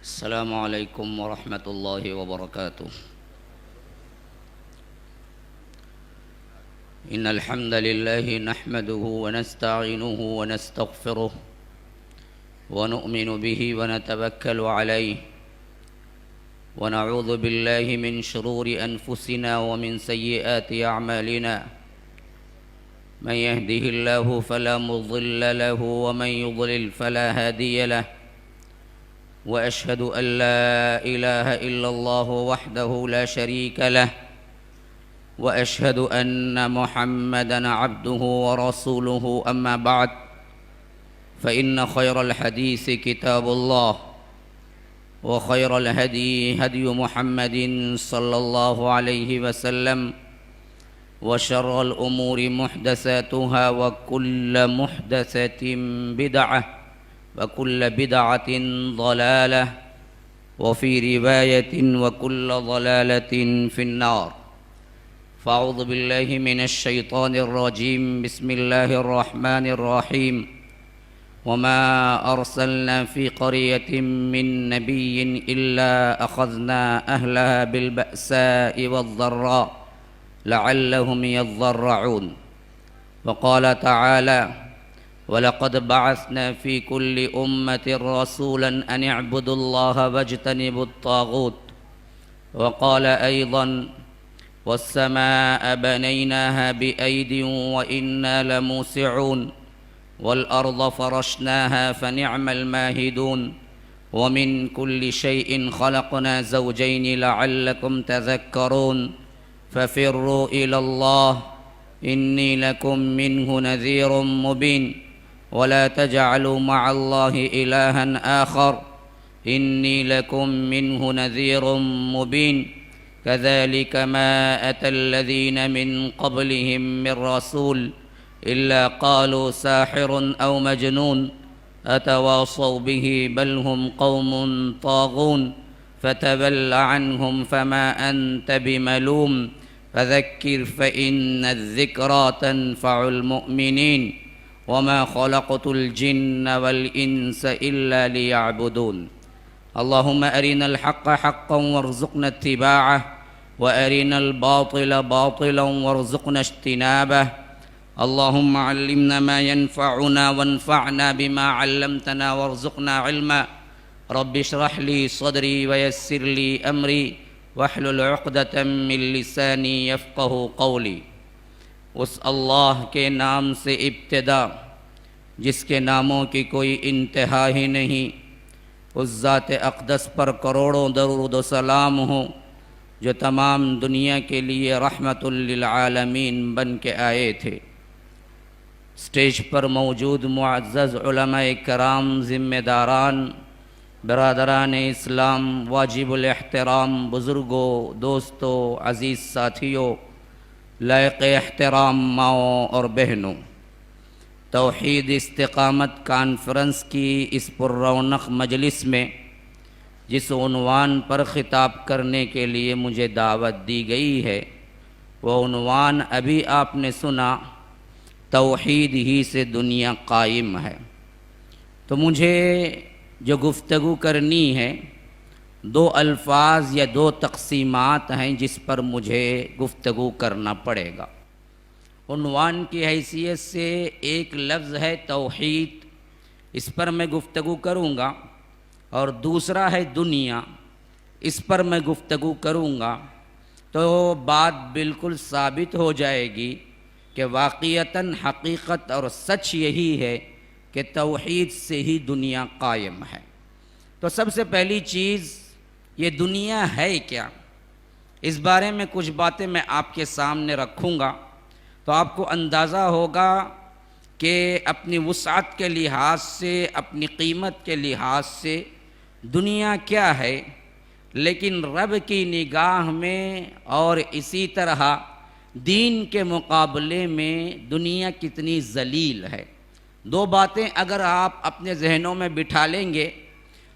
السلام عليكم ورحمة الله وبركاته. إن الحمد لله نحمده ونستعينه ونستغفره ونؤمن به ونتوكل عليه ونعوذ بالله من شرور أنفسنا ومن سيئات أعمالنا. من يهده الله فلا مضل له ومن يضلل فلا هادي له، وأشهد أن لا إله إلا الله وحده لا شريك له، وأشهد أن محمدًا عبده ورسوله. أما بعد، فإن خير الحديث كتاب الله، وخير الهدي هدي محمد صلى الله عليه وسلم، وشر الأمور محدثاتها، وكل محدثة بدعة، وكل بدعة ضلالة، وفي رواية وكل ضلالة في النار. فأعوذ بالله من الشيطان الرجيم. بسم الله الرحمن الرحيم. وما أرسلنا في قرية من نبي إلا أخذنا أهلها بالبأساء والضراء لعلهم يضرعون. وقال تعالى: ولقد بعثنا في كل أمة رسولا أن اعبدوا الله واجتنبوا الطاغوت. وقال أيضا: والسماء بنيناها بأيد وإنا لموسعون، والأرض فرشناها فنعم الماهدون، ومن كل شيء خلقنا زوجين لعلكم تذكرون. ففروا إلى الله إني لكم منه نذير مبين، ولا تجعلوا مع الله إلها آخر إني لكم منه نذير مبين. كذلك ما أتى الذين من قبلهم من رسول إلا قالوا ساحر أو مجنون أتواصوا به بل هم قوم طاغون. فتول عنهم فما أنت بملوم، فذكر فإن الذكرى تنفع المؤمنين. وما خلقت الجن والإنس إلا ليعبدون. اللهم أرنا الحق حقا وارزقنا اتباعه، وأرنا الباطل باطلا وارزقنا اجتنابه. اللهم علمنا ما ينفعنا وانفعنا بما علمتنا وارزقنا علما. رب اشرح لي صدري ويسر لي أمري واحلل عقدة من لساني يفقه قولی. اس اللہ کے نام سے ابتدا جس کے ناموں کی کوئی انتہا ہی نہیں. اس ذات اقدس پر کروڑوں درود و سلام ہوں جو تمام دنیا کے لیے رحمت للعالمین بن کے آئے تھے. سٹیج پر موجود معزز علماء کرام، ذمہ داران، برادران اسلام، واجب الاحترام بزرگوں، دوستوں، عزیز ساتھیوں، لائق احترام ماؤں اور بہنوں، توحید استقامت کانفرنس کی اس پر رونق مجلس میں جس عنوان پر خطاب کرنے کے لیے مجھے دعوت دی گئی ہے، وہ عنوان ابھی آپ نے سنا، توحید ہی سے دنیا قائم ہے. تو مجھے جو گفتگو کرنی ہے، دو الفاظ یا دو تقسیمات ہیں جس پر مجھے گفتگو کرنا پڑے گا. عنوان کی حیثیت سے ایک لفظ ہے توحید، اس پر میں گفتگو کروں گا، اور دوسرا ہے دنیا، اس پر میں گفتگو کروں گا. تو بات بالکل ثابت ہو جائے گی کہ واقعتاً حقیقت اور سچ یہی ہے کہ توحید سے ہی دنیا قائم ہے. تو سب سے پہلی چیز، یہ دنیا ہے کیا؟ اس بارے میں کچھ باتیں میں آپ کے سامنے رکھوں گا تو آپ کو اندازہ ہوگا کہ اپنی وسعت کے لحاظ سے، اپنی قیمت کے لحاظ سے دنیا کیا ہے، لیکن رب کی نگاہ میں اور اسی طرح دین کے مقابلے میں دنیا کتنی ذلیل ہے. دو باتیں اگر آپ اپنے ذہنوں میں بٹھا لیں گے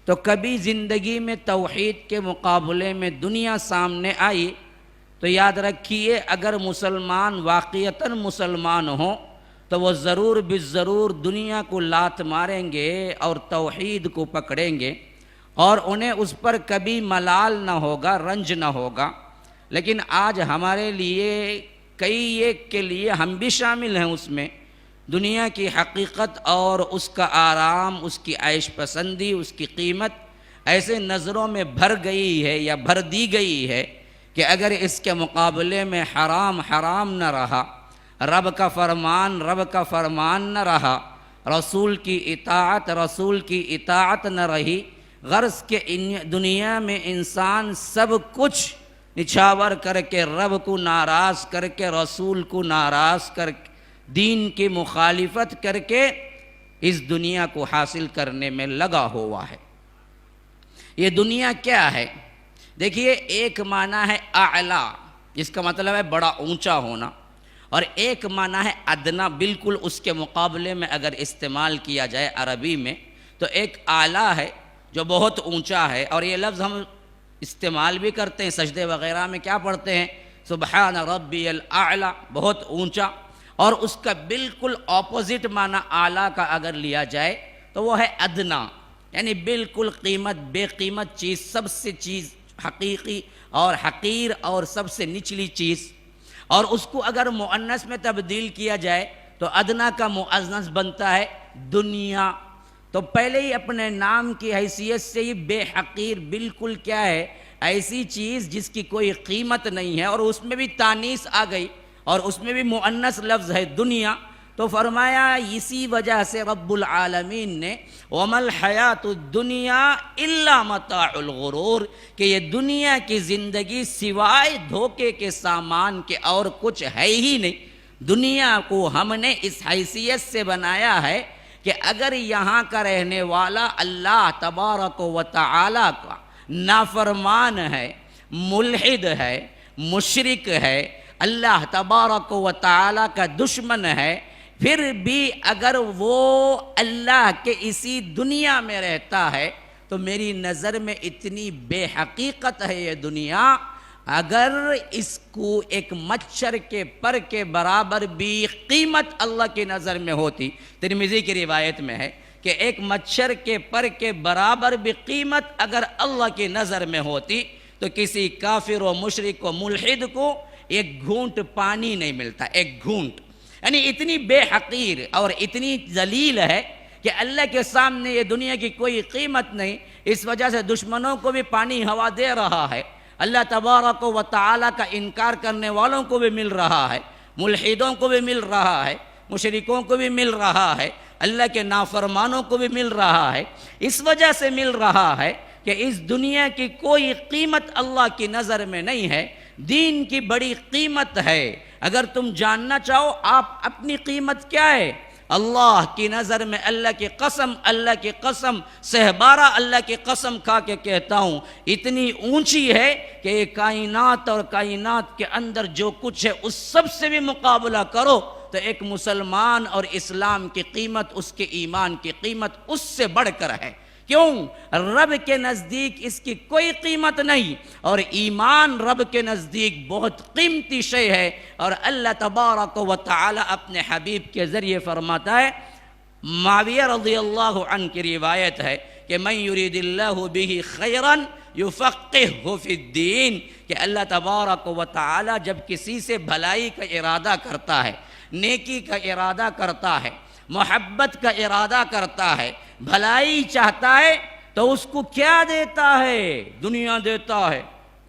تو کبھی زندگی میں توحید کے مقابلے میں دنیا سامنے آئی تو یاد رکھیے، اگر مسلمان واقعتاً مسلمان ہوں تو وہ ضرور دنیا کو لات ماریں گے اور توحید کو پکڑیں گے. اور انہیں اس پر کبھی ملال نہ ہوگا، رنج نہ ہوگا۔ لیکن آج ہمارے لیے کئی ایک کے لیے ہم بھی شامل ہیں اس میں، دنیا کی حقیقت اور اس کا آرام، اس کی عیش پسندی، اس کی قیمت ایسے نظروں میں بھر گئی ہے یا بھر دی گئی ہے کہ اگر اس کے مقابلے میں حرام حرام نہ رہا، رب کا فرمان نہ رہا، رسول کی اطاعت نہ رہی، غرض کہ دنیا میں انسان سب کچھ نچھاور کر کے، رب کو ناراض کر کے، رسول کو ناراض کر کے، دین کی مخالفت کر کے اس دنیا کو حاصل کرنے میں لگا ہوا ہے۔ یہ دنیا کیا ہے؟ دیکھیے، ایک معنی ہے اعلیٰ، جس کا مطلب ہے بڑا اونچا ہونا، اور ایک معنی ہے ادنا، بالکل اس کے مقابلے میں اگر استعمال کیا جائے عربی میں تو ایک اعلیٰ ہے جو بہت اونچا ہے، اور یہ لفظ ہم استعمال بھی کرتے ہیں، سجدے وغیرہ میں کیا پڑھتے ہیں؟ سبحان ربی الاعلیٰ، بہت اونچا۔ اور اس کا بالکل اپوزٹ معنی اعلیٰ کا اگر لیا جائے تو وہ ہے ادنا، یعنی بالکل قیمت بے قیمت چیز، سب سے چیز حقیقی اور حقیر اور سب سے نچلی چیز۔ اور اس کو اگر مؤنث میں تبدیل کیا جائے تو ادنا کا مؤنث بنتا ہے دنیا۔ تو پہلے ہی اپنے نام کی حیثیت سے ہی بے حقیر، بالکل کیا ہے؟ ایسی چیز جس کی کوئی قیمت نہیں ہے، اور اس میں بھی تانیث آ گئی اور اس میں بھی مؤنث لفظ ہے دنیا۔ تو فرمایا اسی وجہ سے رب العالمین نے وَمَا الْحَيَاةُ الدُّنْيَا إِلَّا مَتَاعُ الْغُرُورِ، کہ یہ دنیا کی زندگی سوائے دھوکے کے سامان کے اور کچھ ہے ہی نہیں۔ دنیا کو ہم نے اس حیثیت سے بنایا ہے کہ اگر یہاں کا رہنے والا اللہ تبارک و تعالی کا نافرمان ہے، ملحد ہے، مشرک ہے، اللہ تبارک و تعالی کا دشمن ہے، پھر بھی اگر وہ اللہ کے اسی دنیا میں رہتا ہے تو میری نظر میں اتنی بے حقیقت ہے یہ دنیا، اگر اس کو ایک مچھر کے پر کے برابر بھی قیمت اللہ کی نظر میں ہوتی، ترمذی کی روایت میں ہے کہ ایک مچھر کے پر کے برابر بھی قیمت اگر اللہ کی نظر میں ہوتی تو کسی کافر و مشرک و ملحد کو ایک گھونٹ پانی نہیں ملتا، ایک گھونٹ، یعنی اتنی بے حقیر اور اتنی ذلیل ہے کہ اللہ کے سامنے یہ دنیا کی کوئی قیمت نہیں۔ اس وجہ سے دشمنوں کو بھی پانی ہوا دے رہا ہے، اللہ تبارک و تعالی کا انکار کرنے والوں کو بھی مل رہا ہے، ملحدوں کو بھی مل رہا ہے، مشرکوں کو بھی مل رہا ہے، اللہ کے نافرمانوں کو بھی مل رہا ہے۔ اس وجہ سے مل رہا ہے کہ اس دنیا کی کوئی قیمت اللہ کی نظر میں نہیں ہے، دین کی بڑی قیمت ہے۔ اگر تم جاننا چاہو آپ اپنی قیمت کیا ہے، اللہ کی نظر میں اللہ کی قسم سہبارہ اللہ کی قسم کھا کے کہتا ہوں، اتنی اونچی ہے کہ یہ کائنات اور کائنات کے اندر جو کچھ ہے اس سب سے بھی مقابلہ کرو تو ایک مسلمان اور اسلام کی قیمت، اس کے ایمان کی قیمت اس سے بڑھ کر ہے۔ کیوں؟ رب کے نزدیک اس کی کوئی قیمت نہیں، اور ایمان رب کے نزدیک بہت قیمتی شے ہے۔ اور اللہ تبارک و تعالی اپنے حبیب کے ذریعے فرماتا ہے، معاویہ رضی اللہ عنہ کی روایت ہے کہ من یرید اللہ بہ خیرا یفقہہ فی الدین، کہ اللہ تبارک و تعالی جب کسی سے بھلائی کا ارادہ کرتا ہے، نیکی کا ارادہ کرتا ہے، محبت کا ارادہ کرتا ہے، بھلائی چاہتا ہے تو اس کو کیا دیتا ہے؟ دنیا دیتا ہے،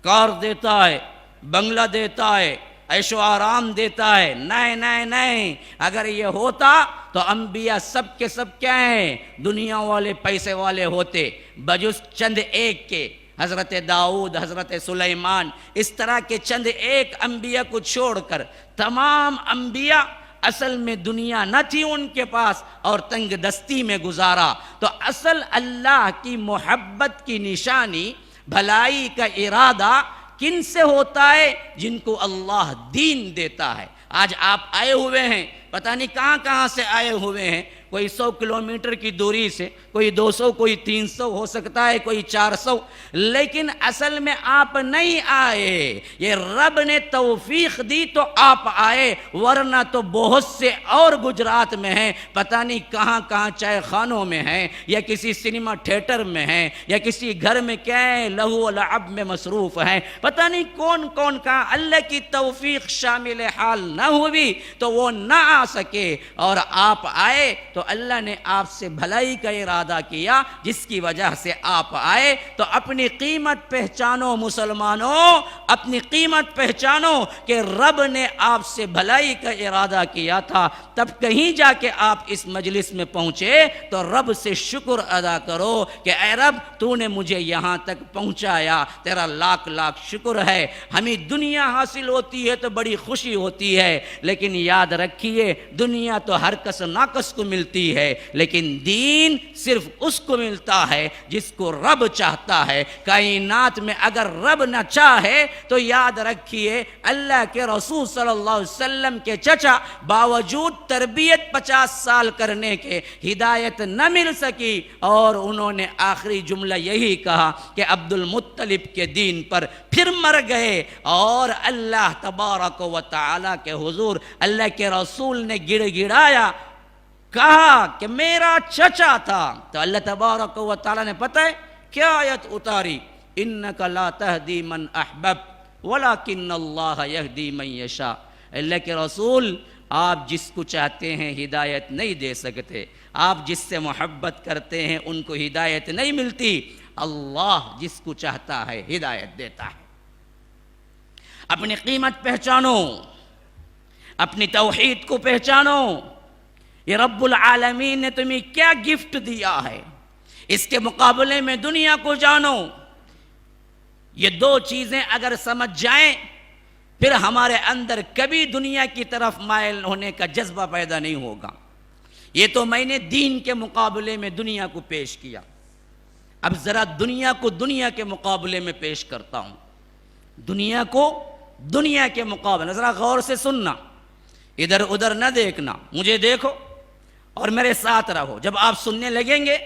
کار دیتا ہے، بنگلہ دیتا ہے، عیش و آرام دیتا ہے۔ نہیں، اگر یہ ہوتا تو انبیاء سب کے سب کیا ہیں؟ دنیا والے، پیسے والے ہوتے، بجز چند ایک کے، حضرت داؤد، حضرت سلیمان، اس طرح کے چند ایک انبیاء کو چھوڑ کر تمام انبیاء اصل میں دنیا نہ تھی ان کے پاس اور تنگ دستی میں گزارا۔ تو اصل اللہ کی محبت کی نشانی، بھلائی کا ارادہ کن سے ہوتا ہے؟ جن کو اللہ دین دیتا ہے۔ آج آپ آئے ہوئے ہیں، پتہ نہیں کہاں سے آئے ہوئے ہیں، کوئی 100 کلومیٹر کی دوری سے، کوئی 200 کوئی 300 ہو سکتا ہے کوئی 400، لیکن اصل میں آپ نہیں آئے، یہ رب نے توفیق دی تو آپ آئے، ورنہ تو بہت سے اور گجرات میں ہیں، پتہ نہیں کہاں کہاں چائے خانوں میں ہیں، یا کسی سنیما تھیٹر میں ہیں، یا کسی گھر میں کیا ہے لہو و لعب میں مصروف ہیں، پتہ نہیں کون کون کہاں۔ اللہ کی توفیق شامل حال نہ ہوئی تو وہ نہ آ سکے، اور آپ آئے تو اللہ نے آپ سے بھلائی کا ارادہ کیا، جس کی وجہ سے آپ آئے۔ تو اپنی قیمت پہچانو مسلمانوں، اپنی قیمت پہچانو کہ رب نے آپ سے بھلائی کا ارادہ کیا تھا، تب کہیں جا کے آپ اس مجلس میں پہنچے تو رب سے شکر ادا کرو کہ اے رب تو نے مجھے یہاں تک پہنچایا، تیرا لاکھ لاکھ شکر ہے۔ ہمیں دنیا حاصل ہوتی ہے تو بڑی خوشی ہوتی ہے، لیکن یاد رکھیے دنیا تو ہر کس ناقص کو ملتی ہے، لیکن دین صرف اس کو ملتا ہے جس کو رب چاہتا ہے۔ کائنات میں اگر رب نہ چاہے تو یاد رکھیے اللہ کے رسول صلی اللہ علیہ وسلم کے چچا باوجود تربیت 50 سال کرنے کے ہدایت نہ مل سکی، اور انہوں نے آخری جملہ یہی کہا کہ عبد المطلب کے دین پر پھر مر گئے، اور اللہ تبارک و تعالی کے حضور اللہ کے رسول نے گڑ گڑایا، کہا کہ میرا چچا تھا، تو اللہ تبارک و تعالی نے پتہ ہے کیا آیت اتاری، انک لا تہدی من احببت ولکن اللہ یہدی من یشاء۔ اللہ کے رسول آپ جس کو چاہتے ہیں ہدایت نہیں دے سکتے، آپ جس سے محبت کرتے ہیں ان کو ہدایت نہیں ملتی، اللہ جس کو چاہتا ہے ہدایت دیتا ہے۔ اپنی قیمت پہچانو، اپنی توحید کو پہچانو، یہ رب العالمین نے تمہیں کیا گفٹ دیا ہے، اس کے مقابلے میں دنیا کو جانو۔ یہ دو چیزیں اگر سمجھ جائیں پھر ہمارے اندر کبھی دنیا کی طرف مائل ہونے کا جذبہ پیدا نہیں ہوگا۔ یہ تو میں نے دین کے مقابلے میں دنیا کو پیش کیا، اب ذرا دنیا کو دنیا کے مقابلے میں پیش کرتا ہوں۔ دنیا کو دنیا کے مقابلے، ذرا غور سے سننا، ادھر ادھر نہ دیکھنا، مجھے دیکھو اور میرے ساتھ رہو۔ جب آپ سننے لگیں گے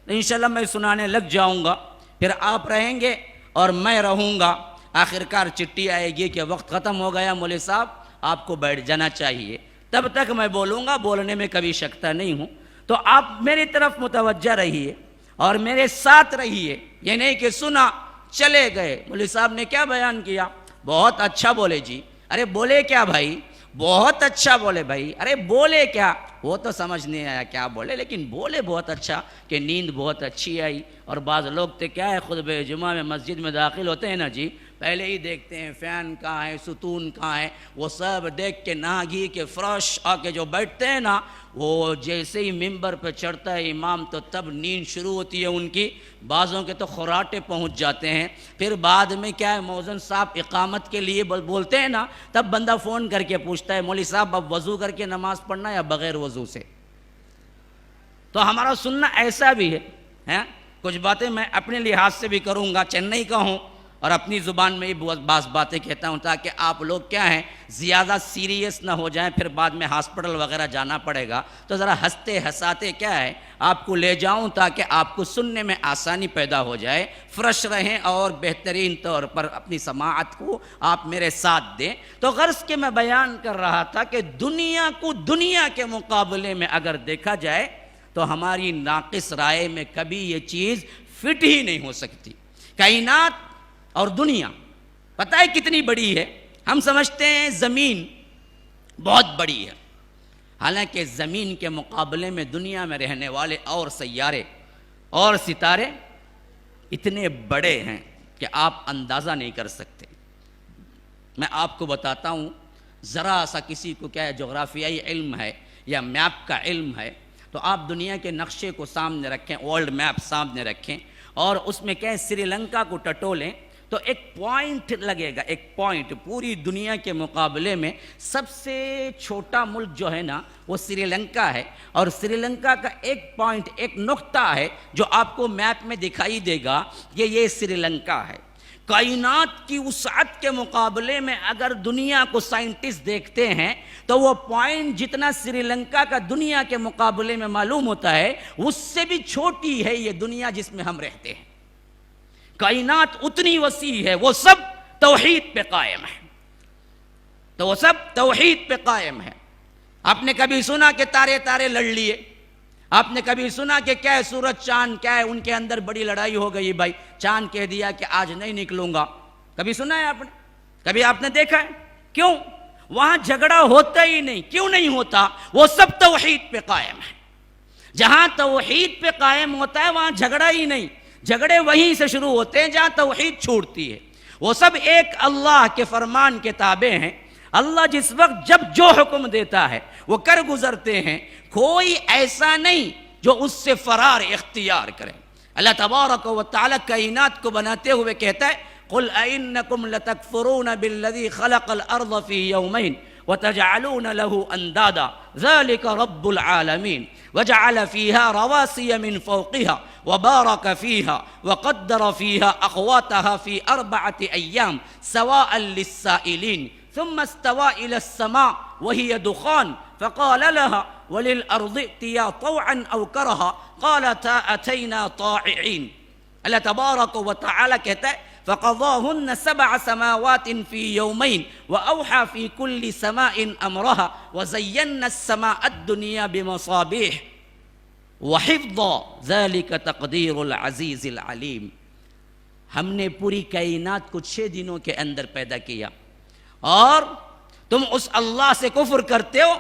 تو انشاءاللہ میں سنانے لگ جاؤں گا، پھر آپ رہیں گے اور میں رہوں گا، آخرکار چٹھی آئے گی کہ وقت ختم ہو گیا مولوی صاحب آپ کو بیٹھ جانا چاہیے، تب تک میں بولوں گا، بولنے میں کبھی شکتا نہیں ہوں۔ تو آپ میری طرف متوجہ رہیے اور میرے ساتھ رہیے، یہ نہیں کہ سنا چلے گئے، مولوی صاحب نے کیا بیان کیا، بہت اچھا بولے جی، ارے بولے کیا بھائی، بہت اچھا بولے بھائی، ارے بولے کیا، وہ تو سمجھ نہیں آیا کیا بولے، لیکن بولے بہت اچھا کہ نیند بہت اچھی آئی۔ اور بعض لوگ تو کیا ہے خطبہ جمعہ میں مسجد میں داخل ہوتے ہیں نا جی، پہلے ہی دیکھتے ہیں فین کہاں ہے، ستون کہاں ہے، وہ سب دیکھ کے ناگی کے فرش آ کے جو بیٹھتے ہیں نا، وہ جیسے ہی ممبر پہ چڑھتا ہے امام تو تب نیند شروع ہوتی ہے ان کی، بعضوں کے تو خراٹے پہنچ جاتے ہیں۔ پھر بعد میں کیا ہے مؤذن صاحب اقامت کے لیے بولتے ہیں نا، تب بندہ فون کر کے پوچھتا ہے مولوی صاحب اب وضو کر کے نماز پڑھنا یا بغیر وضو سے؟ تو ہمارا سننا ایسا بھی ہے، کچھ باتیں میں اپنے لحاظ سے بھی کروں گا، چنئی کا ہوں اور اپنی زبان میں بھی بعض باتیں کہتا ہوں تاکہ آپ لوگ کیا ہیں زیادہ سیریس نہ ہو جائیں، پھر بعد میں ہاسپٹل وغیرہ جانا پڑے گا، تو ذرا ہنستے ہنساتے کیا ہے آپ کو لے جاؤں تاکہ آپ کو سننے میں آسانی پیدا ہو جائے، فرش رہیں اور بہترین طور پر اپنی سماعت کو آپ میرے ساتھ دیں۔ تو غرض کہ میں بیان کر رہا تھا کہ دنیا کو دنیا کے مقابلے میں اگر دیکھا جائے تو ہماری ناقص رائے میں کبھی یہ چیز فٹ ہی نہیں ہو سکتی۔ کائنات اور دنیا پتہ ہے کتنی بڑی ہے؟ ہم سمجھتے ہیں زمین بہت بڑی ہے، حالانکہ زمین کے مقابلے میں دنیا میں رہنے والے اور سیارے اور ستارے اتنے بڑے ہیں کہ آپ اندازہ نہیں کر سکتے۔ میں آپ کو بتاتا ہوں، ذرا سا کسی کو کیا ہے جغرافیائی علم ہے یا میپ کا علم ہے تو آپ دنیا کے نقشے کو سامنے رکھیں، ورلڈ میپ سامنے رکھیں اور اس میں کیا ہے سری لنکا کو ٹٹولیں تو ایک پوائنٹ لگے گا، ایک پوائنٹ پوری دنیا کے مقابلے میں سب سے چھوٹا ملک جو ہے نا وہ سری لنکا ہے، اور سری لنکا کا ایک پوائنٹ، ایک نقطہ ہے جو آپ کو میپ میں دکھائی دے گا کہ یہ سری لنکا ہے۔ کائنات کی وسعت کے مقابلے میں اگر دنیا کو سائنٹسٹ دیکھتے ہیں تو وہ پوائنٹ جتنا سری لنکا کا دنیا کے مقابلے میں معلوم ہوتا ہے اس سے بھی چھوٹی ہے یہ دنیا جس میں ہم رہتے ہیں. کائنات اتنی وسیع ہے، وہ سب توحید پہ قائم ہے، تو وہ سب توحید پہ قائم ہے. آپ نے کبھی سنا کہ تارے تارے لڑ لیے؟ آپ نے کبھی سنا کہ کیا ہے سورج چاند کیا ہے ان کے اندر بڑی لڑائی ہو گئی بھائی، چاند کہہ دیا کہ آج نہیں نکلوں گا؟ کبھی سنا ہے آپ نے؟ کبھی آپ نے دیکھا ہے؟ کیوں؟ وہاں جھگڑا ہوتا ہی نہیں. کیوں نہیں ہوتا؟ وہ سب توحید پہ قائم ہے. جہاں توحید پہ قائم ہوتا ہے وہاں جھگڑا ہی نہیں. جھگڑے وہیں سے شروع ہوتے ہیں جہاں توحید چھوٹتی ہے. وہ سب ایک اللہ کے فرمان کے تابع ہیں. اللہ جس وقت جب جو حکم دیتا ہے وہ کر گزرتے ہیں. کوئی ایسا نہیں جو اس سے فرار اختیار کرے. اللہ تبارک و تعالی کائنات کو بناتے ہوئے کہتا ہے قُلْ أَإِنَّكُمْ لَتَكْفُرُونَ بِالَّذِي خَلَقَ الْأَرْضَ فِي يَوْمَيْنِ وَتَجْعَلُونَ لَهُ أَنْدَادًا ذَلِكَ رَبُّ الْعَالَمِينَ وَجَعَلَ فِيهَا رَوَاسِيَ مِنْ فَوْقِهَا وَبَارَكَ فِيهَا وَقَدَّرَ فِيهَا أَقْوَاتَهَا فِي 4 أَيَّامٍ سَوَاءً لِلسَّائِلِينَ ثم استوى إلى السماء وهي دخان فقال لها وللأرض ائتيا طوعا أو كرها قالتا أتينا طاععين. اللہ تبارک و تعالی کہتا ہے فقضاهن 7 سماوات في يومين وأوحى في كل سماء أمرها وزينا السماء الدنيا بمصابيح وحفظا ذلك تقدير العزيز العليم. ہم نے پوری کائنات کو 6 دنوں کے اندر پیدا کیا اور تم اس اللہ سے کفر کرتے ہو.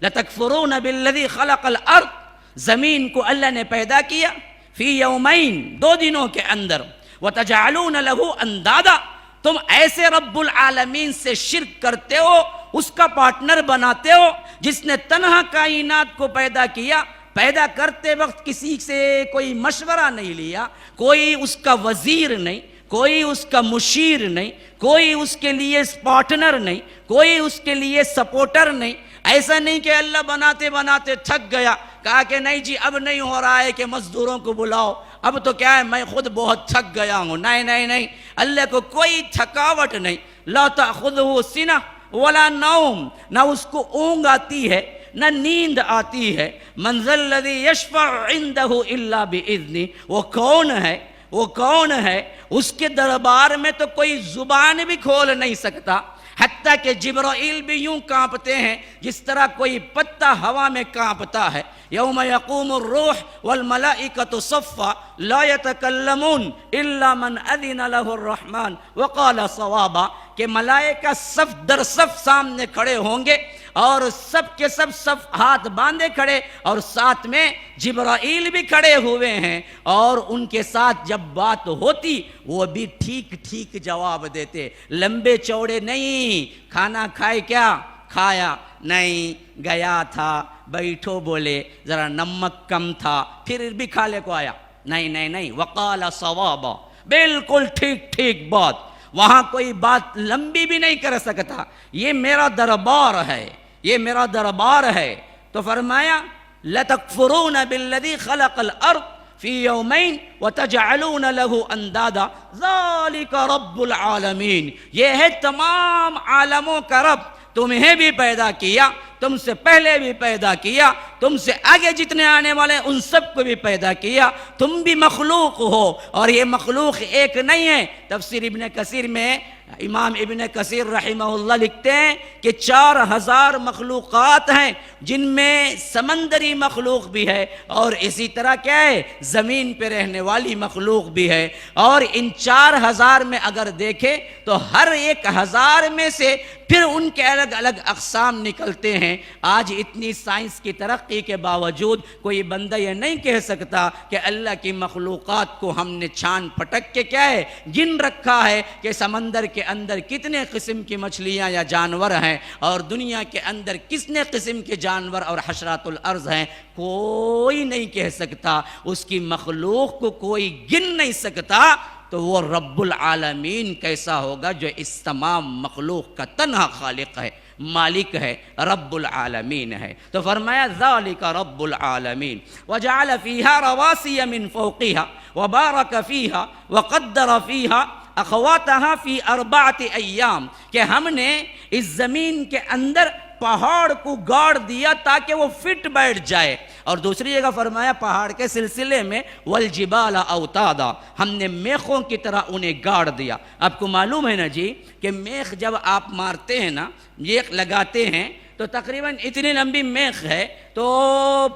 لَتَكْفُرُونَ بِالَّذِي خَلَقَ الْأَرْض، زمین کو اللہ نے پیدا کیا فی یومین، 2 دنوں کے اندر. وَتَجْعَلُونَ لَهُ أَنْدَادًا، تم ایسے رب العالمین سے شرک کرتے ہو، اس کا پارٹنر بناتے ہو جس نے تنہا کائنات کو پیدا کیا. پیدا کرتے وقت کسی سے کوئی مشورہ نہیں لیا، کوئی اس کا وزیر نہیں، کوئی اس کا مشیر نہیں، کوئی اس کے لیے پارٹنر نہیں، کوئی اس کے لیے سپورٹر نہیں. ایسا نہیں کہ اللہ بناتے بناتے تھک گیا، کہا کہ نہیں جی اب نہیں ہو رہا ہے کہ مزدوروں کو بلاؤ، اب تو کیا ہے میں خود بہت تھک گیا ہوں. نہیں نہیں نہیں، اللہ کو کوئی تھکاوٹ نہیں. لا تأخذہ سنہ ولا نوم، نہ اس کو اونگ آتی ہے نہ نیند آتی ہے. من ذا الذی یشفع عندہ الا بإذنہ، وہ کون ہے؟ وہ کون ہے؟ اس کے دربار میں تو کوئی زبان بھی کھول نہیں سکتا. حتیٰ کہ جبرائیل بھی یوں کانپتے ہیں جس طرح کوئی پتا ہوا میں کانپتا ہے. یوم یقوم الروح والملائکۃ صفا لا یتکلمون الا من اذن له الرحمن وقال صوابا، کہ ملائکہ صف در صف سامنے کھڑے ہوں گے اور سب کے سب صف ہاتھ باندھے کھڑے، اور ساتھ میں جبرائیل بھی کھڑے ہوئے ہیں، اور ان کے ساتھ جب بات ہوتی وہ بھی ٹھیک ٹھیک جواب دیتے. لمبے چوڑے نہیں. کھانا کھائے کیا؟ کھایا نہیں، گیا تھا بیٹھو بولے ذرا نمک کم تھا پھر بھی کھا لے کو آیا. نہیں نہیں نہیں، وقال صوابا، بالکل ٹھیک ٹھیک بات. وہاں کوئی بات لمبی بھی نہیں کر سکتا. یہ میرا دربار ہے، یہ میرا دربار ہے. تو فرمایا لَتَكْفُرُونَ بِالَّذِي خَلَقَ الْأَرْضَ فِي يَوْمَيْنِ وَتَجْعَلُونَ لَهُ أَنْدَادًا ذَلِكَ رَبُّ الْعَالَمِينَ. یہ ہے تمام عالموں کا رب. تمہیں بھی پیدا کیا، تم سے پہلے بھی پیدا کیا، تم سے آگے جتنے آنے والے ان سب کو بھی پیدا کیا. تم بھی مخلوق ہو، اور یہ مخلوق ایک نہیں ہے. تفسیر ابن کثیر میں امام ابن کثیر رحمہ اللہ لکھتے ہیں کہ 4000 مخلوقات ہیں، جن میں سمندری مخلوق بھی ہے اور اسی طرح کیا ہے زمین پہ رہنے والی مخلوق بھی ہے. اور ان 4000 میں اگر دیکھیں تو ہر ایک 1000 میں سے پھر ان کے الگ الگ اقسام نکلتے ہیں. آج اتنی سائنس کی ترقی کے باوجود کوئی بندہ یہ نہیں کہہ سکتا کہ اللہ کی مخلوقات کو ہم نے چھان پھٹک کے کیا ہے گن رکھا ہے کہ سمندر کے اندر کتنے قسم کی مچھلیاں یا جانور ہیں اور دنیا کے اندر کتنے قسم کے جانور اور حشرات الارض ہیں. کوئی نہیں کہہ سکتا. اس کی مخلوق کو کوئی گن نہیں سکتا. تو وہ رب العالمین کیسا ہوگا جو اس تمام مخلوق کا تنہا خالق ہے، مالک ہے، رب العالمین ہے. تو فرمایا ذالک رب العالمین. وجعل فیہا رواسی من فوقها وبارک فیہا وقدر فیہا اخواتہا فی اربعۃ ایام، کہ ہم نے اس زمین کے اندر پہاڑ کو گاڑ دیا تاکہ وہ فٹ بیٹھ جائے. اور دوسری جگہ فرمایا پہاڑ کے سلسلے میں والجبال اوتادا، ہم نے میخوں کی طرح انہیں گاڑ دیا. آپ کو معلوم ہے نا جی کہ میخ جب آپ مارتے ہیں نا، میخ لگاتے ہیں تو تقریباً اتنی لمبی میخ ہے تو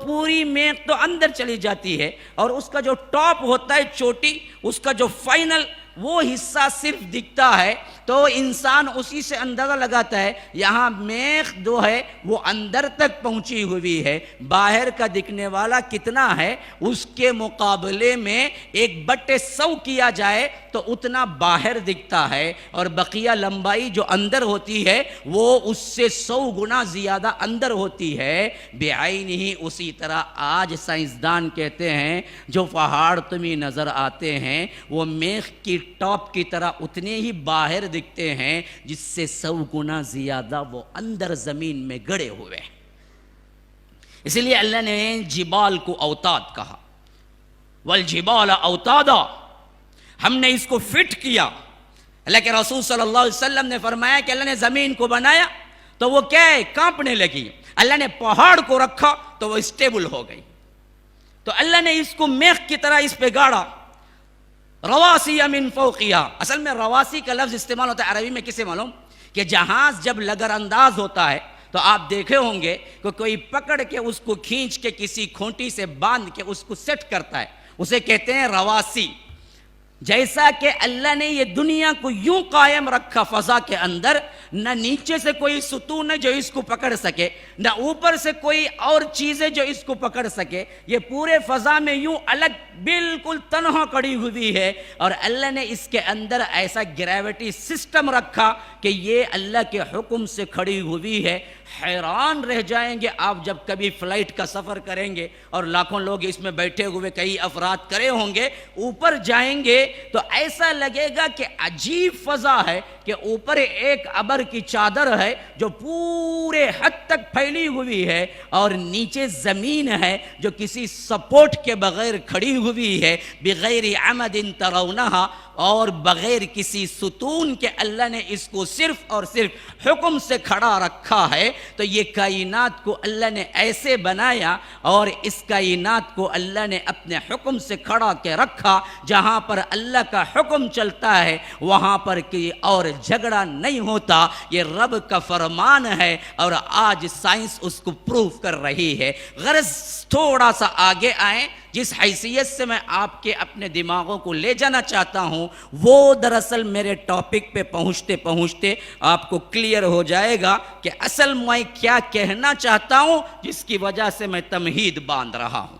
پوری میخ تو اندر چلی جاتی ہے، اور اس کا جو ٹاپ ہوتا ہے چوٹی، اس کا جو فائنل وہ حصہ صرف دکھتا ہے. تو انسان اسی سے اندازہ لگاتا ہے یہاں میخ جو ہے وہ اندر تک پہنچی ہوئی ہے، باہر کا دکھنے والا کتنا ہے اس کے مقابلے میں 1/100 کیا جائے تو اتنا باہر دکھتا ہے، اور بقیہ لمبائی جو اندر ہوتی ہے وہ اس سے 100 گنا زیادہ اندر ہوتی ہے. بعین ہی اسی طرح آج سائنسدان کہتے ہیں جو پہاڑ تمہیں نظر آتے ہیں وہ میخ کی ٹاپ کی طرح اتنے ہی باہر دکھتے ہیں جس سے 100 گنا زیادہ وہ اندر زمین میں گڑے ہوئے ہیں. اس لیے اللہ نے جبال کو اوتاد کہا، والجبال اوتادا، ہم نے اس کو فٹ کیا. اللہ کے رسول صلی اللہ علیہ وسلم نے فرمایا کہ اللہ نے زمین کو بنایا تو وہ کیا ہے، کانپنے لگی. اللہ نے پہاڑ کو رکھا تو وہ اسٹیبل ہو گئی. تو اللہ نے اس کو میخ کی طرح اس پہ گاڑا. رواسی من فوقیہا، اصل میں رواسی کا لفظ استعمال ہوتا ہے عربی میں کسے معلوم، کہ جہاز جب لگر انداز ہوتا ہے تو آپ دیکھے ہوں گے کہ کوئی پکڑ کے اس کو کھینچ کے کسی کھونٹی سے باندھ کے اس کو سیٹ کرتا ہے، اسے کہتے ہیں رواسی. جیسا کہ اللہ نے یہ دنیا کو یوں قائم رکھا فضا کے اندر، نہ نیچے سے کوئی ستون ہے جو اس کو پکڑ سکے، نہ اوپر سے کوئی اور چیز ہے جو اس کو پکڑ سکے. یہ پورے فضا میں یوں الگ بالکل تنہا کڑی ہوئی ہے، اور اللہ نے اس کے اندر ایسا گریویٹی سسٹم رکھا کہ یہ اللہ کے حکم سے کھڑی ہوئی ہے. حیران رہ جائیں گے آپ جب کبھی فلائٹ کا سفر کریں گے اور لاکھوں لوگ اس میں بیٹھے ہوئے کئی افراد کرے ہوں گے، اوپر جائیں گے تو ایسا لگے گا کہ عجیب فضا ہے کہ اوپر ایک ابر کی چادر ہے جو پورے حد تک پھیلی ہوئی ہے، اور نیچے زمین ہے جو کسی سپورٹ کے بغیر کھڑی ہوئی ہے، بغیر عمد ترونہا، اور بغیر کسی ستون کے اللہ نے اس کو صرف اور صرف حکم سے کھڑا رکھا ہے. تو یہ کائنات کو اللہ نے ایسے بنایا، اور اس کائنات کو اللہ نے اپنے حکم سے کھڑا کے رکھا. جہاں پر اللہ کا حکم چلتا ہے وہاں پر کوئی اور جھگڑا نہیں ہوتا. یہ رب کا فرمان ہے، اور آج سائنس اس کو پروف کر رہی ہے. غرض تھوڑا سا آگے آئیں، جس حیثیت سے میں آپ کے اپنے دماغوں کو لے جانا چاہتا ہوں وہ دراصل میرے ٹاپک پہ پہنچتے پہنچتے آپ کو کلیئر ہو جائے گا کہ اصل میں کیا کہنا چاہتا ہوں، جس کی وجہ سے میں تمہید باندھ رہا ہوں.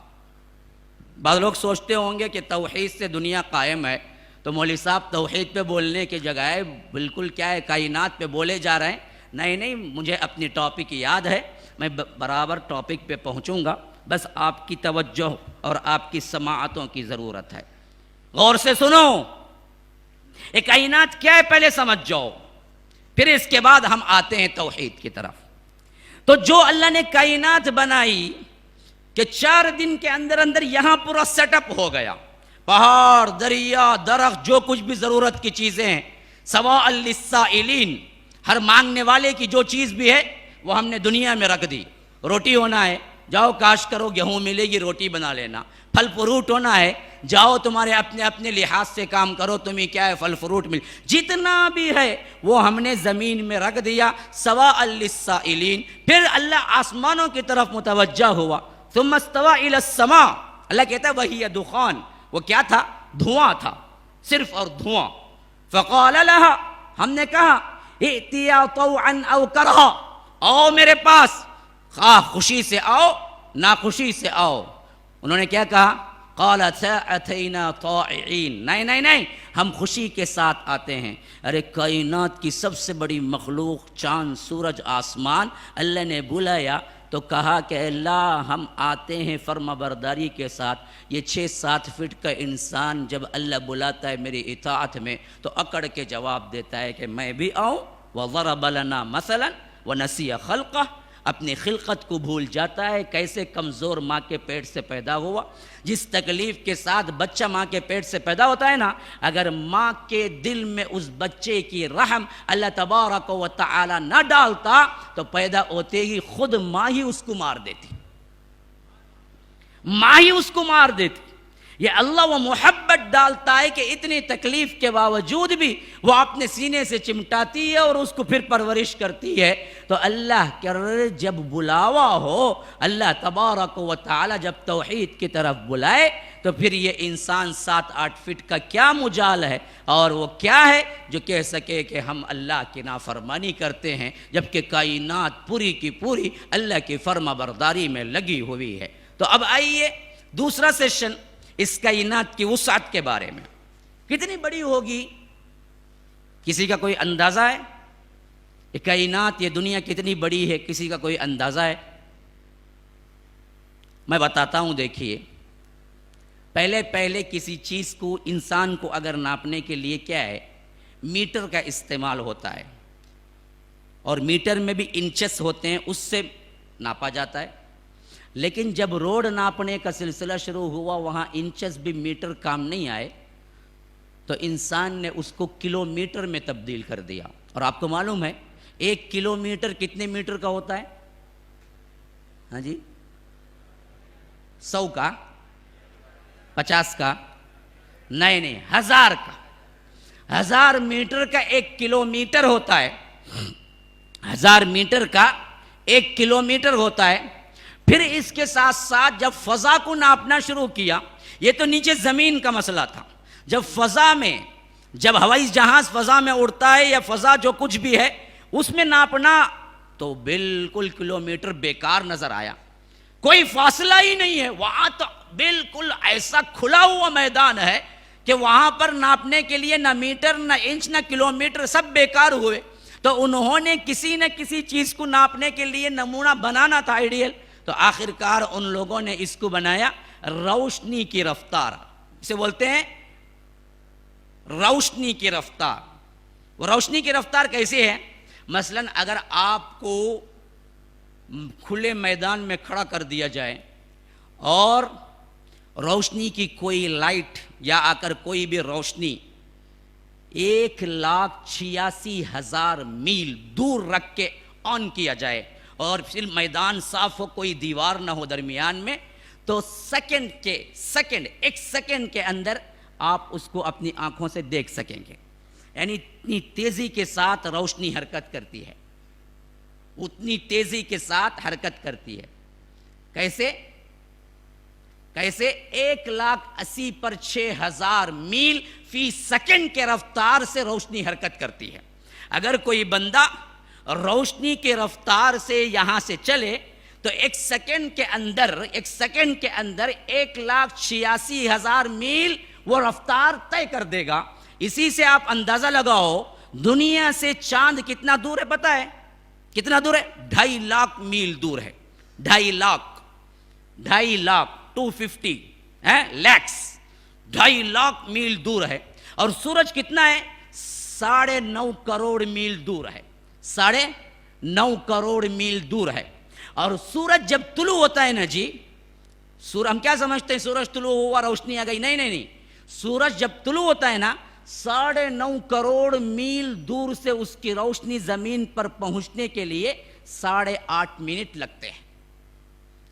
بعض لوگ سوچتے ہوں گے کہ توحید سے دنیا قائم ہے تو مولوی صاحب توحید پہ بولنے کی جگہ ہے بالکل کیا ہے کائنات پہ بولے جا رہے ہیں. نہیں، مجھے اپنی ٹاپک یاد ہے، میں برابر ٹاپک پہ پہنچوں گا، بس آپ کی توجہ اور آپ کی سماعتوں کی ضرورت ہے. غور سے سنو، ایک کائنات کیا ہے پہلے سمجھ جاؤ، پھر اس کے بعد ہم آتے ہیں توحید کی طرف. تو جو اللہ نے کائنات بنائی کہ 4 دن کے اندر اندر یہاں پورا سیٹ اپ ہو گیا، پہاڑ، دریا، درخت، جو کچھ بھی ضرورت کی چیزیں ہیں، سواء للسائلین، ہر مانگنے والے کی جو چیز بھی ہے وہ ہم نے دنیا میں رکھ دی. روٹی ہونا ہے، جاؤ کاشت کرو، گیہوں ملے گی، روٹی بنا لینا. پھل فروٹ ہونا ہے، جاؤ تمہارے اپنے اپنے لحاظ سے کام کرو، تمہیں کیا ہے پھل فروٹ مل. جتنا بھی ہے وہ ہم نے زمین میں رکھ دیا، سواء للسائلین. پھر اللہ آسمانوں کی طرف متوجہ ہوا. ثم استوى الى السماء، اللہ کہتا ہے وہی دخان، وہ کیا تھا؟ دھواں تھا، صرف اور دھواں. فقال لها، ہم نے کہا ائتیا طوعا او کرہا، آؤ میرے پاس، خواہ خوشی سے آؤ ناخوشی سے آؤ. انہوں نے کیا کہا؟ قالت اتینا طائعین، نہیں، ہم خوشی کے ساتھ آتے ہیں. ارے کائنات کی سب سے بڑی مخلوق، چاند، سورج، آسمان، اللہ نے بلایا تو کہا کہ اللہ ہم آتے ہیں فرما برداری کے ساتھ. یہ 6-7 فٹ کا انسان جب اللہ بلاتا ہے میری اطاعت میں تو اکڑ کے جواب دیتا ہے کہ میں بھی آؤں. وضرب لنا مثلا ونسی خلقہ، اپنی خلقت کو بھول جاتا ہے، کیسے کمزور ماں کے پیٹ سے پیدا ہوا، جس تکلیف کے ساتھ بچہ ماں کے پیٹ سے پیدا ہوتا ہے نا، اگر ماں کے دل میں اس بچے کی رحم اللہ تبارک و تعالی نہ ڈالتا تو پیدا ہوتے ہی خود ماں ہی اس کو مار دیتی، ماں ہی اس کو مار دیتی۔ یہ اللہ وہ محبت ڈالتا ہے کہ اتنی تکلیف کے باوجود بھی وہ اپنے سینے سے چمٹاتی ہے اور اس کو پھر پرورش کرتی ہے۔ تو اللہ کر جب بلاوا ہو، اللہ تبارک و تعالی جب توحید کی طرف بلائے تو پھر یہ انسان 7-8 فٹ کا کیا مجال ہے، اور وہ کیا ہے جو کہہ سکے کہ ہم اللہ کی نافرمانی کرتے ہیں، جبکہ کائنات پوری کی پوری اللہ کی فرما برداری میں لگی ہوئی ہے۔ تو اب آئیے دوسرا سیشن اس کائنات کی وسعت کے بارے میں، کتنی بڑی ہوگی، کسی کا کوئی اندازہ ہے؟ یہ کائنات، یہ دنیا کتنی بڑی ہے، کسی کا کوئی اندازہ ہے؟ میں بتاتا ہوں، دیکھیے، پہلے کسی چیز کو، انسان کو اگر ناپنے کے لیے کیا ہے، میٹر کا استعمال ہوتا ہے، اور میٹر میں بھی انچز ہوتے ہیں، اس سے ناپا جاتا ہے۔ لیکن جب روڈ ناپنے کا سلسلہ شروع ہوا، وہاں انچز بھی میٹر کام نہیں آئے، تو انسان نے اس کو کلومیٹر میں تبدیل کر دیا۔ اور آپ کو معلوم ہے 1 کلومیٹر کتنے میٹر کا ہوتا ہے؟ ہاں جی، 100 کا، 50 کا، نہیں 1000 کا، 1000 میٹر کا 1 کلومیٹر ہوتا ہے، 1000 میٹر کا 1 کلومیٹر ہوتا ہے۔ پھر اس کے ساتھ ساتھ جب فضا کو ناپنا شروع کیا، یہ تو نیچے زمین کا مسئلہ تھا، جب فضا میں، جب ہوائی جہاز فضا میں اڑتا ہے یا فضا جو کچھ بھی ہے اس میں ناپنا، تو بالکل کلومیٹر بیکار نظر آیا، کوئی فاصلہ ہی نہیں ہے، وہاں تو بالکل ایسا کھلا ہوا میدان ہے کہ وہاں پر ناپنے کے لیے نہ میٹر نہ انچ نہ کلومیٹر، سب بیکار ہوئے۔ تو انہوں نے کسی نہ کسی چیز کو ناپنے کے لیے نمونہ بنانا تھا آئیڈیل، تو آخرکار ان لوگوں نے اس کو بنایا روشنی کی رفتار، اسے بولتے ہیں روشنی کی رفتار۔ وہ روشنی کی رفتار کیسے ہے؟ مثلا اگر آپ کو کھلے میدان میں کھڑا کر دیا جائے اور روشنی کی کوئی لائٹ یا آ کر کوئی بھی روشنی 1,86,000 میل دور رکھ کے آن کیا جائے، اور پھر میدان صاف ہو، کوئی دیوار نہ ہو درمیان میں، تو ایک سیکنڈ کے اندر آپ اس کو اپنی آنکھوں سے دیکھ سکیں گے۔ یعنی اتنی تیزی کے ساتھ روشنی حرکت کرتی ہے، اتنی تیزی کے ساتھ حرکت کرتی ہے۔ کیسے 1,80,000 پر 6,000 میل فی سیکنڈ کے رفتار سے روشنی حرکت کرتی ہے۔ اگر کوئی بندہ روشنی کے رفتار سے یہاں سے چلے تو ایک سیکنڈ کے اندر 1,86,000 میل وہ رفتار طے کر دے گا۔ اسی سے آپ اندازہ لگاؤ دنیا سے چاند کتنا دور ہے، پتہ ہے کتنا دور ہے؟ 2.5 لاکھ میل دور ہے، 2.5 لاکھ 250 لیکس، 2.5 لاکھ میل دور ہے۔ اور سورج کتنا ہے؟ 9.5 کروڑ میل دور ہے، 9.5 کروڑ میل دور ہے۔ اور سورج جب طلوع ہوتا ہے نا جی، ہم کیا سمجھتے ہیں سورج طلوع ہوا روشنی آ گئی؟ نہیں، سورج جب طلوع ہوتا ہے نا 9.5 کروڑ میل دور سے اس کی روشنی زمین پر پہنچنے کے لیے 8.5 منٹ لگتے ہیں۔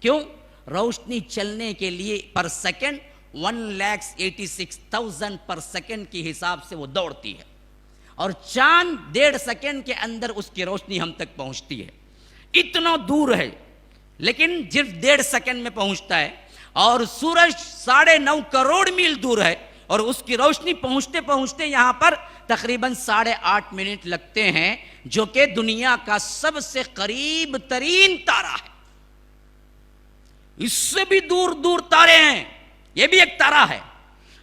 کیوں؟ روشنی چلنے کے لیے پر سیکنڈ 1,86,000 پر سیکنڈ کی حساب سے وہ دوڑتی ہے، اور چاند 1.5 سیکنڈ کے اندر اس کی روشنی ہم تک پہنچتی ہے۔ اتنا دور ہے لیکن صرف 1.5 سیکنڈ میں پہنچتا ہے، اور سورج 9.5 کروڑ میل دور ہے، اور اس کی روشنی پہنچتے پہنچتے یہاں پر تقریباً 8.5 منٹ لگتے ہیں، جو کہ دنیا کا سب سے قریب ترین تارہ ہے۔ اس سے بھی دور دور تارے ہیں، یہ بھی ایک تارہ ہے،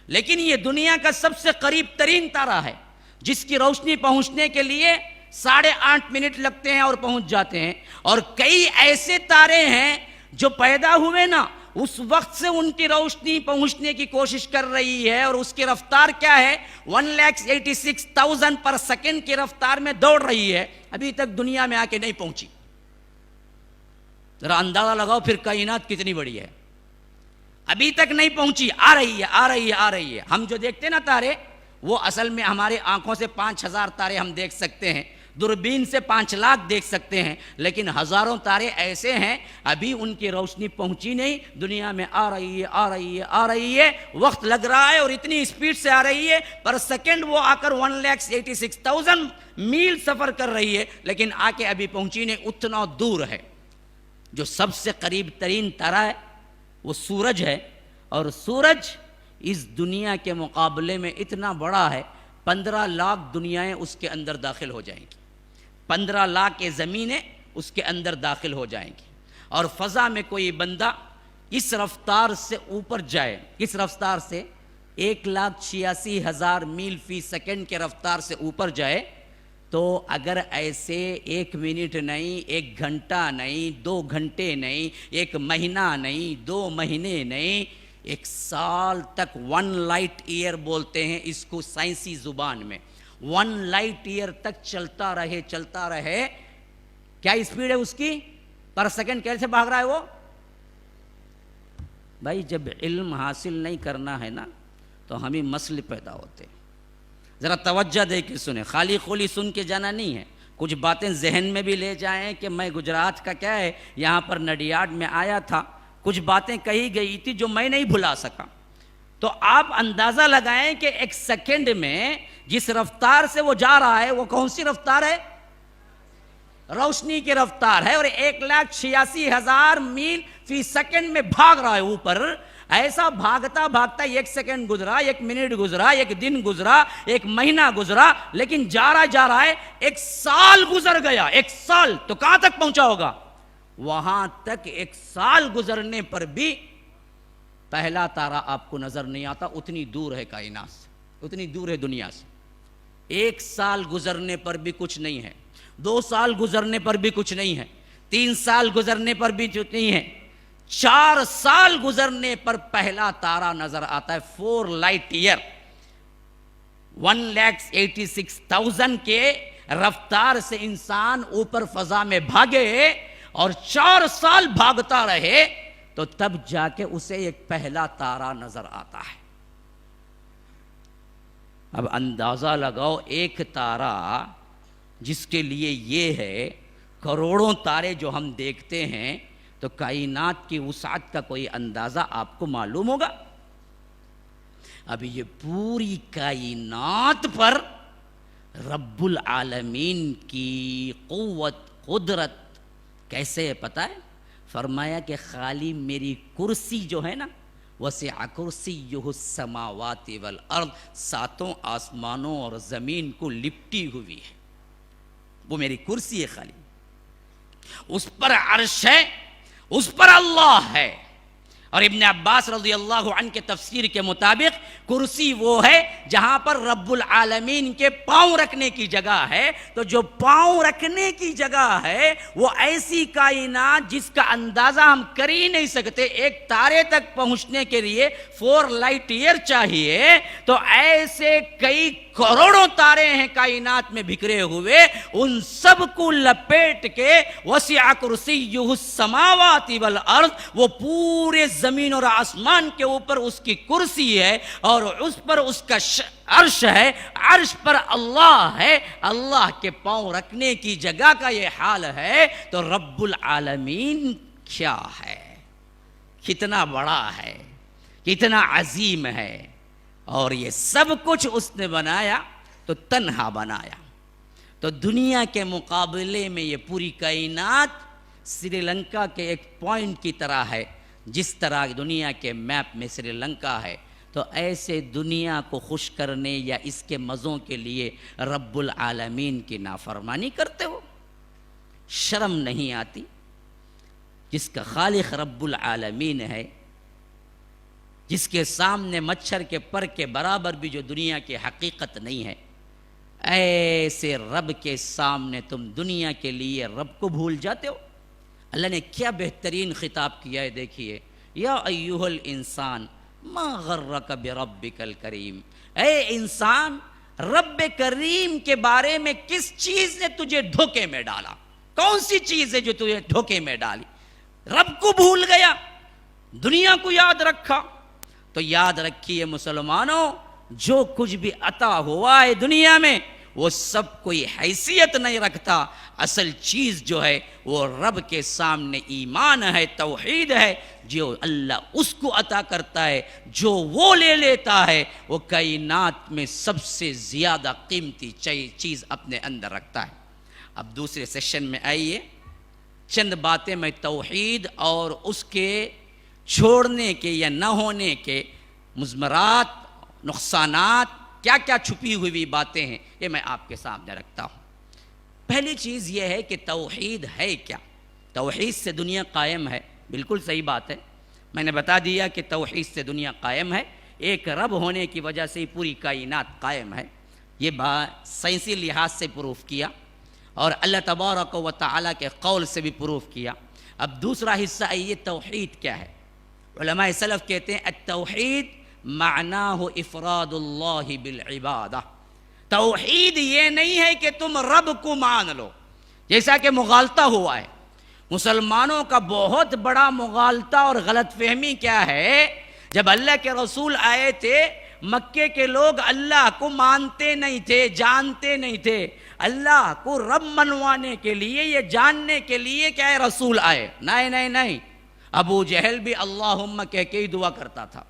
لیکن یہ دنیا کا سب سے قریب ترین تارہ ہے، جس کی روشنی پہنچنے کے لیے 8.5 منٹ لگتے ہیں اور پہنچ جاتے ہیں۔ اور کئی ایسے تارے ہیں جو پیدا ہوئے نا اس وقت سے ان کی روشنی پہنچنے کی کوشش کر رہی ہے، اور اس کی رفتار کیا ہے؟ 1,86,000 پر سیکنڈ کی رفتار میں دوڑ رہی ہے، ابھی تک دنیا میں آ کے نہیں پہنچی۔ ذرا اندازہ لگاؤ پھر کائنات کتنی بڑی ہے. ابھی تک نہیں پہنچی، آ رہی ہے آ رہی ہے آ رہی ہے. ہم جو دیکھتے ہیں نا تارے، وہ اصل میں ہمارے آنکھوں سے 5,000 تارے ہم دیکھ سکتے ہیں، دوربین سے 5 لاکھ دیکھ سکتے ہیں، لیکن ہزاروں تارے ایسے ہیں ابھی ان کی روشنی پہنچی نہیں. دنیا میں آ رہی ہے آ رہی ہے آ رہی ہے، وقت لگ رہا ہے اور اتنی اسپیڈ سے آ رہی ہے، پر سیکنڈ وہ آ کر 1,86,000 میل سفر کر رہی ہے، لیکن آ کے ابھی پہنچی نہیں. اتنا دور ہے. جو سب سے قریب ترین تارا ہے وہ سورج ہے، اور سورج اس دنیا کے مقابلے میں اتنا بڑا ہے 15 لاکھ دنیایں اس کے اندر داخل ہو جائیں گی، 15 لاکھ زمینیں اس کے اندر داخل ہو جائیں گی. اور فضا میں کوئی بندہ اس رفتار سے اوپر جائے، کس رفتار سے؟ 1,86,000 میل فی سیکنڈ کے رفتار سے اوپر جائے، تو اگر ایسے 1 منٹ نہیں، 1 گھنٹہ نہیں، 2 گھنٹے نہیں، 1 مہینہ نہیں، 2 مہینے نہیں، 1 سال تک 1 لائٹ ایئر بولتے ہیں اس کو سائنسی زبان میں، 1 لائٹ ایئر تک چلتا رہے. کیا اسپیڈ ہے اس کی؟ پر سیکنڈ کیسے بھاگ رہا ہے وہ؟ بھائی جب علم حاصل نہیں کرنا ہے نا تو ہمیں مسئلے پیدا ہوتے ہیں. ذرا توجہ دے کے سنیں، خالی خولی سن کے جانا نہیں ہے. کچھ باتیں ذہن میں بھی لے جائیں کہ میں گجرات کا کیا ہے، یہاں پر نڈیاڈ میں آیا تھا، کچھ باتیں کہی گئی تھی جو میں نہیں بھلا سکا. تو آپ اندازہ لگائیں کہ 1 سیکنڈ میں جس رفتار سے وہ جا رہا ہے وہ کون سی رفتار ہے؟ روشنی کی رفتار ہے، اور 1,86,000 میل فی سیکنڈ میں بھاگ رہا ہے اوپر. ایسا بھاگتا بھاگتا 1 سیکنڈ گزرا، 1 منٹ گزرا، 1 دن گزرا، 1 مہینہ گزرا، لیکن جا رہا ہے 1 سال گزر گیا. 1 سال تو کہاں تک پہنچا ہوگا؟ وہاں تک 1 سال گزرنے پر بھی پہلا تارا آپ کو نظر نہیں آتا. اتنی دور ہے کائنات سے، اتنی دور ہے دنیا سے. 1 سال گزرنے پر بھی کچھ نہیں ہے، 2 سال گزرنے پر بھی کچھ نہیں ہے، 3 سال گزرنے پر بھی کچھ نہیں ہے، 4 سال گزرنے پر پہلا تارا نظر آتا ہے. 4 لائٹ ایئر 1,86,000 کے رفتار سے انسان اوپر فضا میں بھاگے اور 4 سال بھاگتا رہے تو تب جا کے اسے ایک پہلا تارا نظر آتا ہے. اب اندازہ لگاؤ، ایک تارا جس کے لیے یہ ہے، کروڑوں تارے جو ہم دیکھتے ہیں، تو کائنات کی وسعت کا کوئی اندازہ آپ کو معلوم ہوگا. اب یہ پوری کائنات پر رب العالمین کی قوت قدرت کیسے ہے پتہ ہے؟ فرمایا کہ خالی میری کرسی جو ہے نا، وسع کرسیہ السماوات والارض، 7 آسمانوں اور زمین کو لپٹی ہوئی ہے. وہ میری کرسی ہے خالی، اس پر عرش ہے، اس پر اللہ ہے. اور ابن عباس رضی اللہ عنہ کے تفسیر کے مطابق کرسی وہ ہے جہاں پر رب العالمین کے پاؤں رکھنے کی جگہ ہے. تو جو پاؤں رکھنے کی جگہ ہے وہ ایسی کائنات جس کا اندازہ ہم کر ہی نہیں سکتے. ایک تارے تک پہنچنے کے لیے 4 لائٹ ایئر چاہیے، تو ایسے کئی کروڑوں تارے ہیں کائنات میں بکھرے ہوئے، ان سب کو لپیٹ کے وسع کرسیہ السماوات والارض، وہ پورے زمین اور آسمان کے اوپر اس کی کرسی ہے اور اس پر اس کا عرش ہے، عرش پر اللہ ہے. اللہ کے پاؤں رکھنے کی جگہ کا یہ حال ہے تو رب العالمین کیا ہے، کتنا بڑا ہے، کتنا عظیم ہے. اور یہ سب کچھ اس نے بنایا تو تنہا بنایا. تو دنیا کے مقابلے میں یہ پوری کائنات سری لنکا کے ایک پوائنٹ کی طرح ہے. جس طرح دنیا کے میپ میں سری لنکا ہے، تو ایسے دنیا کو خوش کرنے یا اس کے مزوں کے لیے رب العالمین کی نافرمانی کرتے ہو. شرم نہیں آتی؟ جس کا خالق رب العالمین ہے، جس کے سامنے مچھر کے پر کے برابر بھی جو دنیا کی حقیقت نہیں ہے، ایسے رب کے سامنے تم دنیا کے لیے رب کو بھول جاتے ہو. اللہ نے کیا بہترین خطاب کیا ہے، دیکھیے، یا ایھا الانسان ما غرک بربک الکریم. اے انسان، رب کریم کے بارے میں کس چیز نے تجھے دھوکے میں ڈالا؟ کون سی چیز ہے جو تجھے دھوکے میں ڈالی؟ رب کو بھول گیا، دنیا کو یاد رکھا۔ تو یاد رکھیے مسلمانوں، جو کچھ بھی عطا ہوا ہے دنیا میں وہ سب کوئی حیثیت نہیں رکھتا، اصل چیز جو ہے وہ رب کے سامنے ایمان ہے، توحید ہے، جو اللہ اس کو عطا کرتا ہے، جو وہ لے لیتا ہے وہ کائنات میں سب سے زیادہ قیمتی چیز اپنے اندر رکھتا ہے۔ اب دوسرے سیشن میں آئیے، چند باتیں میں توحید اور اس کے چھوڑنے کے یا نہ ہونے کے مضمرات، نقصانات، کیا کیا چھپی ہوئی باتیں ہیں، یہ میں آپ کے سامنے رکھتا ہوں۔ پہلی چیز یہ ہے کہ توحید ہے کیا؟ توحید سے دنیا قائم ہے، بالکل صحیح بات ہے، میں نے بتا دیا کہ توحید سے دنیا قائم ہے، ایک رب ہونے کی وجہ سے پوری کائنات قائم ہے، یہ بات سائنسی لحاظ سے پروف کیا اور اللہ تبارک و تعالیٰ کے قول سے بھی پروف کیا۔ اب دوسرا حصہ ہے، یہ توحید کیا ہے؟ علماء سلف کہتے ہیں التوحید معناہ افراد اللہ بالعبادہ۔ توحید یہ نہیں ہے کہ تم رب کو مان لو، جیسا کہ مغالطہ ہوا ہے۔ مسلمانوں کا بہت بڑا مغالطہ اور غلط فہمی کیا ہے، جب اللہ کے رسول آئے تھے مکے کے لوگ اللہ کو مانتے نہیں تھے، جانتے نہیں تھے۔ اللہ کو رب منوانے کے لیے، یہ جاننے کے لیے کیا ہے رسول آئے؟ نہیں، ابو جہل بھی اللہم کہہ کے ہی دعا کرتا تھا۔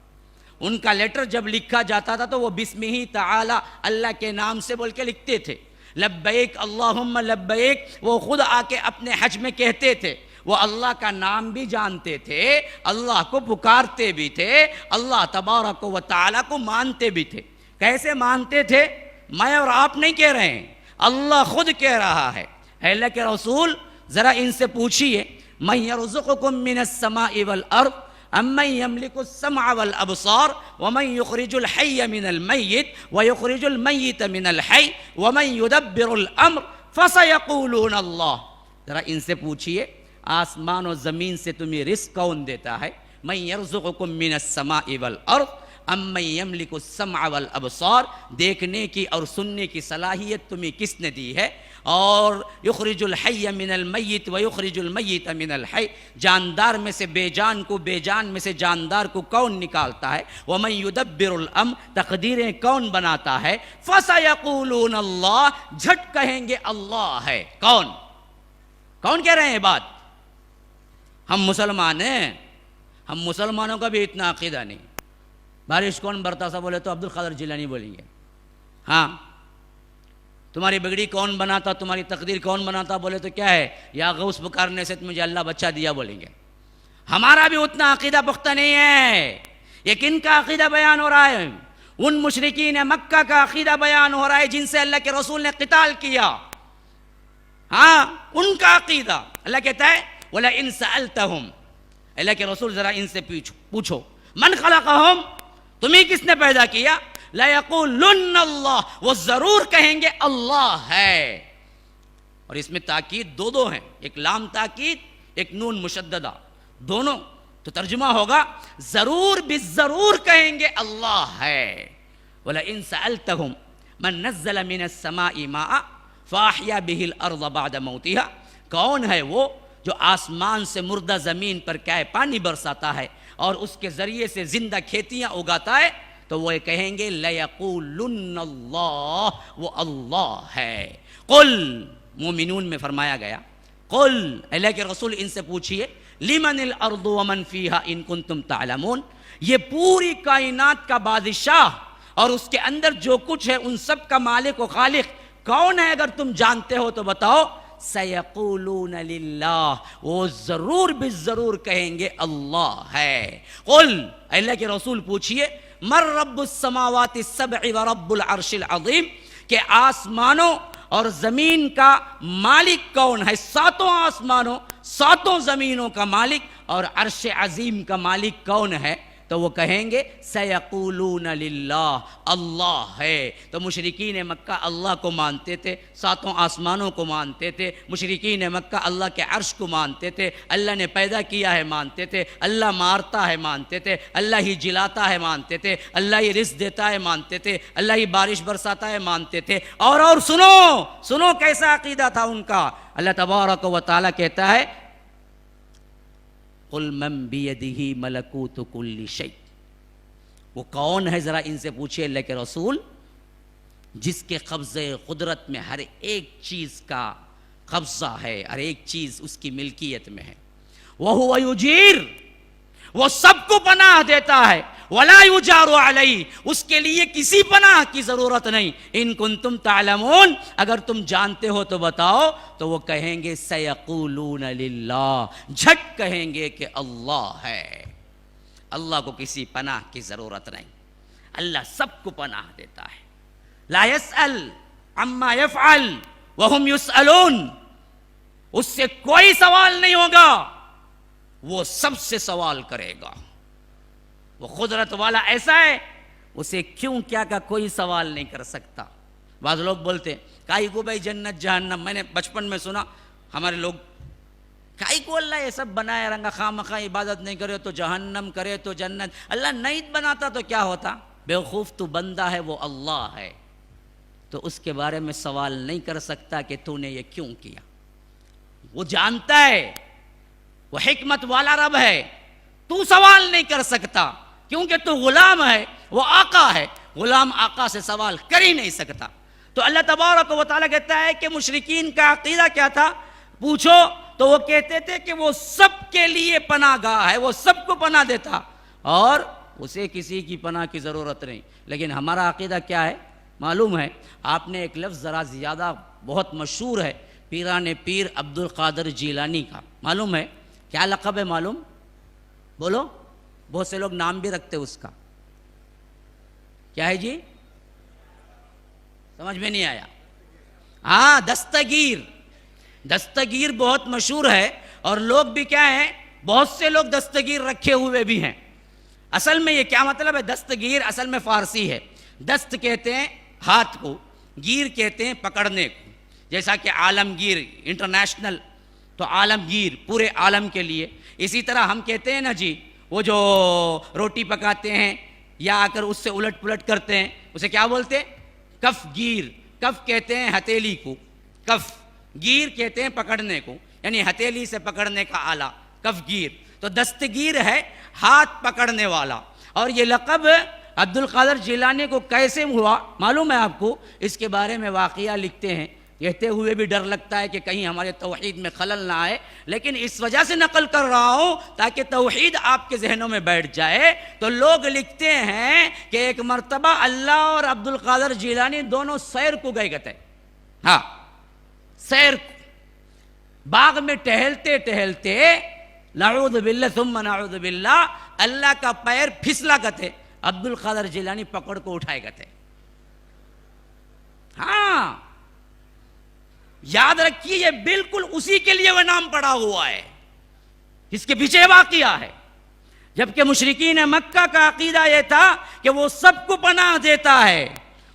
ان کا لیٹر جب لکھا جاتا تھا تو وہ بسمہ تعالی اللہ کے نام سے بول کے لکھتے تھے۔ لبیک اللہم لبیک وہ خود آ کے اپنے حج میں کہتے تھے، وہ اللہ کا نام بھی جانتے تھے، اللہ کو پکارتے بھی تھے، اللہ تبارک و تعالی کو مانتے بھی تھے۔ کیسے مانتے تھے؟ میں اور آپ نہیں کہہ رہے ہیں، اللہ خود کہہ رہا ہے۔ اے اللہ کے رسول ذرا ان سے پوچھئے، من یرزقکم من السماء والارض امن یملک السمع والابصار ومن یخرج الحی من المیت ویخرج المیت من الحی ومن یدبر الامر فسیقولون اللہ۔ ذرا ان سے پوچھئے آسمان و زمین سے تمہیں رزق کون دیتا ہے؟ من یرزقکم من السماء والارض امن یملک السمع والابصار، دیکھنے کی اور سننے کی صلاحیت تمہیں کس نے دی ہے؟ اور یخرج الحی من المیت ویخرج المیت من الحی، جاندار میں سے بے جان کو، بے جان میں سے جاندار کو کون نکالتا ہے؟ ومن یدبر الامر، تقدیریں کون بناتا ہے؟ فسیقولون اللہ، جھٹ کہیں گے اللہ ہے۔ کون کہہ رہے ہیں بات؟ ہم مسلمان ہیں، ہم مسلمانوں کا بھی اتنا عقیدہ نہیں۔ بارش کون برتا سا بولے تو عبد القادر جیلانی بولیں گے، ہاں۔ تمہاری بگڑی کون بناتا، تمہاری تقدیر کون بناتا بولے تو کیا ہے، یا غوث پکارنے سے مجھے اللہ بچہ دیا بولیں گے۔ ہمارا بھی اتنا عقیدہ پختہ نہیں ہے۔ یہ کن کا عقیدہ بیان ہو رہا ہے؟ ان مشرکین مکہ کا عقیدہ بیان ہو رہا ہے جن سے اللہ کے رسول نے قتال کیا، ہاں، ان کا عقیدہ۔ اللہ کہتا ہے وَلَئِن سَأَلْتَهُمْ، اللہ کے رسول ذرا ان سے پوچھو من خلقہم، تمہیں کس نے پیدا کیا؟ لَيَقُولُنَّ اللَّهُ، وہ ضرور کہیں گے اللہ ہے۔ اور اس میں تاکید دو ہیں، ایک لام تاکید، ایک نون مشددہ، دونوں۔ تو ترجمہ ہوگا ضرور بالضرور کہیں گے اللہ ہے۔ وَلَئِن سَأَلْتَهُمْ مَن نَزَّلَ مِنَ السَّمَاءِ مَاءً فَأَحْيَا بِهِ الْأَرْضَ بَعْدَ مَوْتِهَا، کون ہے وہ جو آسمان سے مردہ زمین پر کیا ہے پانی برساتا ہے اور اس کے ذریعے سے زندہ کھیتیاں اگاتا ہے؟ تو وہ کہیں گے لَيَقُولُنَّ اللَّهُ، وہ اللہ ہے۔ قل، مومنون میں فرمایا گیا، قل، اللہ کے رسول ان سے پوچھئے لِمَنِ الْأَرْضُ وَمَنْ فِيهَا إِن كُنتُمْ تَعْلَمُونَ، یہ پوری کائنات کا بادشاہ اور اس کے اندر جو کچھ ہے ان سب کا مالک و خالق کون ہے؟ اگر تم جانتے ہو تو بتاؤ۔ سَيَقُولُونَ لِلَّهِ، وہ ضرور بالضرور کہیں گے اللہ ہے۔ قل، اللہ کے رسول پوچھئے من رب السماوات السبع ورب العرش العظیم، کہ آسمانوں اور زمین کا مالک کون ہے؟ ساتوں آسمانوں، ساتوں زمینوں کا مالک اور عرش عظیم کا مالک کون ہے؟ تو وہ کہیں گے سیقولون للہ، اللہ ہے۔ تو مشرکین مکہ اللہ کو مانتے تھے، ساتوں آسمانوں کو مانتے تھے، مشرکین مکہ اللہ کے عرش کو مانتے تھے، اللہ نے پیدا کیا ہے مانتے تھے، اللہ مارتا ہے مانتے تھے، اللہ ہی جلاتا ہے مانتے تھے، اللہ ہی رزق دیتا ہے مانتے تھے، اللہ ہی بارش برساتا ہے مانتے تھے۔ اور سنو کیسا عقیدہ تھا ان کا۔ اللہ تبارک و تعالیٰ کہتا ہے قل من بیدہ ملکوت کل شیء، وہ کون ہے ذرا ان سے پوچھے اللہ کے رسول، جس کے قبضے قدرت میں ہر ایک چیز کا قبضہ ہے، ہر ایک چیز اس کی ملکیت میں ہے۔ وَهُوَ يُجِيرُ، وہ سب کو پناہ دیتا ہے، وَلَا يُجَارُ عَلَيْهِ، اس کے لیے کسی پناہ کی ضرورت نہیں۔ ان کنتم تعلمون، اگر تم جانتے ہو تو بتاؤ، تو وہ کہیں گے سَيَقُولُونَ لِلَّهِ، جھٹ کہیں گے کہ اللہ ہے۔ اللہ کو کسی پناہ کی ضرورت نہیں، اللہ سب کو پناہ دیتا ہے۔ لا يسأل عما يفعل وهم يسألون، اس سے کوئی سوال نہیں ہوگا، وہ سب سے سوال کرے گا۔ وہ قدرت والا ایسا ہے، اسے کیوں کیا کا کوئی سوال نہیں کر سکتا۔ بعض لوگ بولتے کائی کو بھائی جنت جہنم، میں نے بچپن میں سنا ہمارے لوگ، کائی کو اللہ یہ سب بنائے رنگا، خواہ مخواہ عبادت نہیں کرے تو جہنم، کرے تو جنت، اللہ نہیں بناتا تو کیا ہوتا؟ بیوقوف، تو بندہ ہے وہ اللہ ہے، تو اس کے بارے میں سوال نہیں کر سکتا کہ تو نے یہ کیوں کیا۔ وہ جانتا ہے، وہ حکمت والا رب ہے، تو سوال نہیں کر سکتا کیونکہ تو غلام ہے، وہ آقا ہے، غلام آقا سے سوال کر ہی نہیں سکتا۔ تو اللہ تبارک و تعالیٰ کہتا ہے کہ مشرکین کا عقیدہ کیا تھا، پوچھو تو وہ کہتے تھے کہ وہ سب کے لیے پناہ گاہ ہے، وہ سب کو پناہ دیتا اور اسے کسی کی پناہ کی ضرورت نہیں۔ لیکن ہمارا عقیدہ کیا ہے معلوم ہے؟ آپ نے ایک لفظ ذرا زیادہ بہت مشہور ہے، پیران پیر عبد القادر جیلانی کا، معلوم ہے کیا لقب ہے؟ معلوم؟ بولو، بہت سے لوگ نام بھی رکھتے اس کا، کیا ہے جی؟ سمجھ میں نہیں آیا؟ ہاں، دستگیر۔ دستگیر بہت مشہور ہے، اور لوگ بھی کیا ہیں، بہت سے لوگ دستگیر رکھے ہوئے بھی ہیں۔ اصل میں یہ کیا مطلب ہے؟ دستگیر اصل میں فارسی ہے، دست کہتے ہیں ہاتھ کو، گیر کہتے ہیں پکڑنے کو، جیسا کہ عالمگیر انٹرنیشنل، تو عالمگیر پورے عالم کے لیے۔ اسی طرح ہم کہتے ہیں نا جی، وہ جو روٹی پکاتے ہیں یا آ کر اس سے الٹ پلٹ کرتے ہیں، اسے کیا بولتے ہیں؟ کف گیر۔ کف کہتے ہیں ہتھیلی کو، کف گیر کہتے ہیں پکڑنے کو، یعنی ہتھیلی سے پکڑنے کا آلہ، کف گیر۔ تو دستگیر ہے ہاتھ پکڑنے والا۔ اور یہ لقب عبد القادر جیلانی کو کیسے ہوا معلوم ہے آپ کو؟ اس کے بارے میں واقعہ لکھتے ہیں، کہتے ہوئے بھی ڈر لگتا ہے کہ کہیں ہمارے توحید میں خلل نہ آئے، لیکن اس وجہ سے نقل کر رہا ہوں تاکہ توحید آپ کے ذہنوں میں بیٹھ جائے۔ تو لوگ لکھتے ہیں کہ ایک مرتبہ اللہ اور عبد القادر جیلانی دونوں سیر کو گئے تھے، ہاں سیر کو، باغ میں ٹہلتے ٹہلتے نعوذ باللہ ثم نعوذ باللہ اللہ کا پیر پھسلا کرتے، عبد القادر جیلانی پکڑ کو اٹھائے گئے تھے۔ ہاں یاد رکھیے، یہ بالکل اسی کے لیے وہ نام پڑا ہوا ہے، اس کے پیچھے واقعہ ہے۔ جبکہ مشرکین مکہ کا عقیدہ یہ تھا کہ وہ سب کو پناہ دیتا ہے،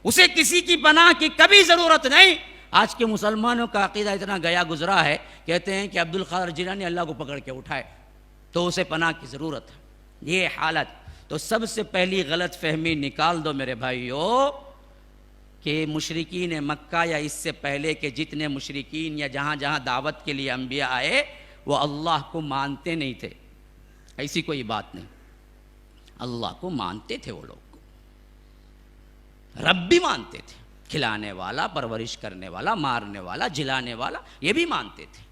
اسے کسی کی پناہ کی کبھی ضرورت نہیں۔ آج کے مسلمانوں کا عقیدہ اتنا گیا گزرا ہے، کہتے ہیں کہ عبد القادر جیلانی اللہ کو پکڑ کے اٹھائے تو اسے پناہ کی ضرورت ہے۔ یہ حالت، تو سب سے پہلی غلط فہمی نکال دو میرے بھائیو، کہ مشرکین مکہ یا اس سے پہلے کے جتنے مشرکین یا جہاں جہاں دعوت کے لیے انبیاء آئے، وہ اللہ کو مانتے نہیں تھے، ایسی کوئی بات نہیں۔ اللہ کو مانتے تھے، وہ لوگ رب بھی مانتے تھے، کھلانے والا، پرورش کرنے والا، مارنے والا، جلانے والا، یہ بھی مانتے تھے۔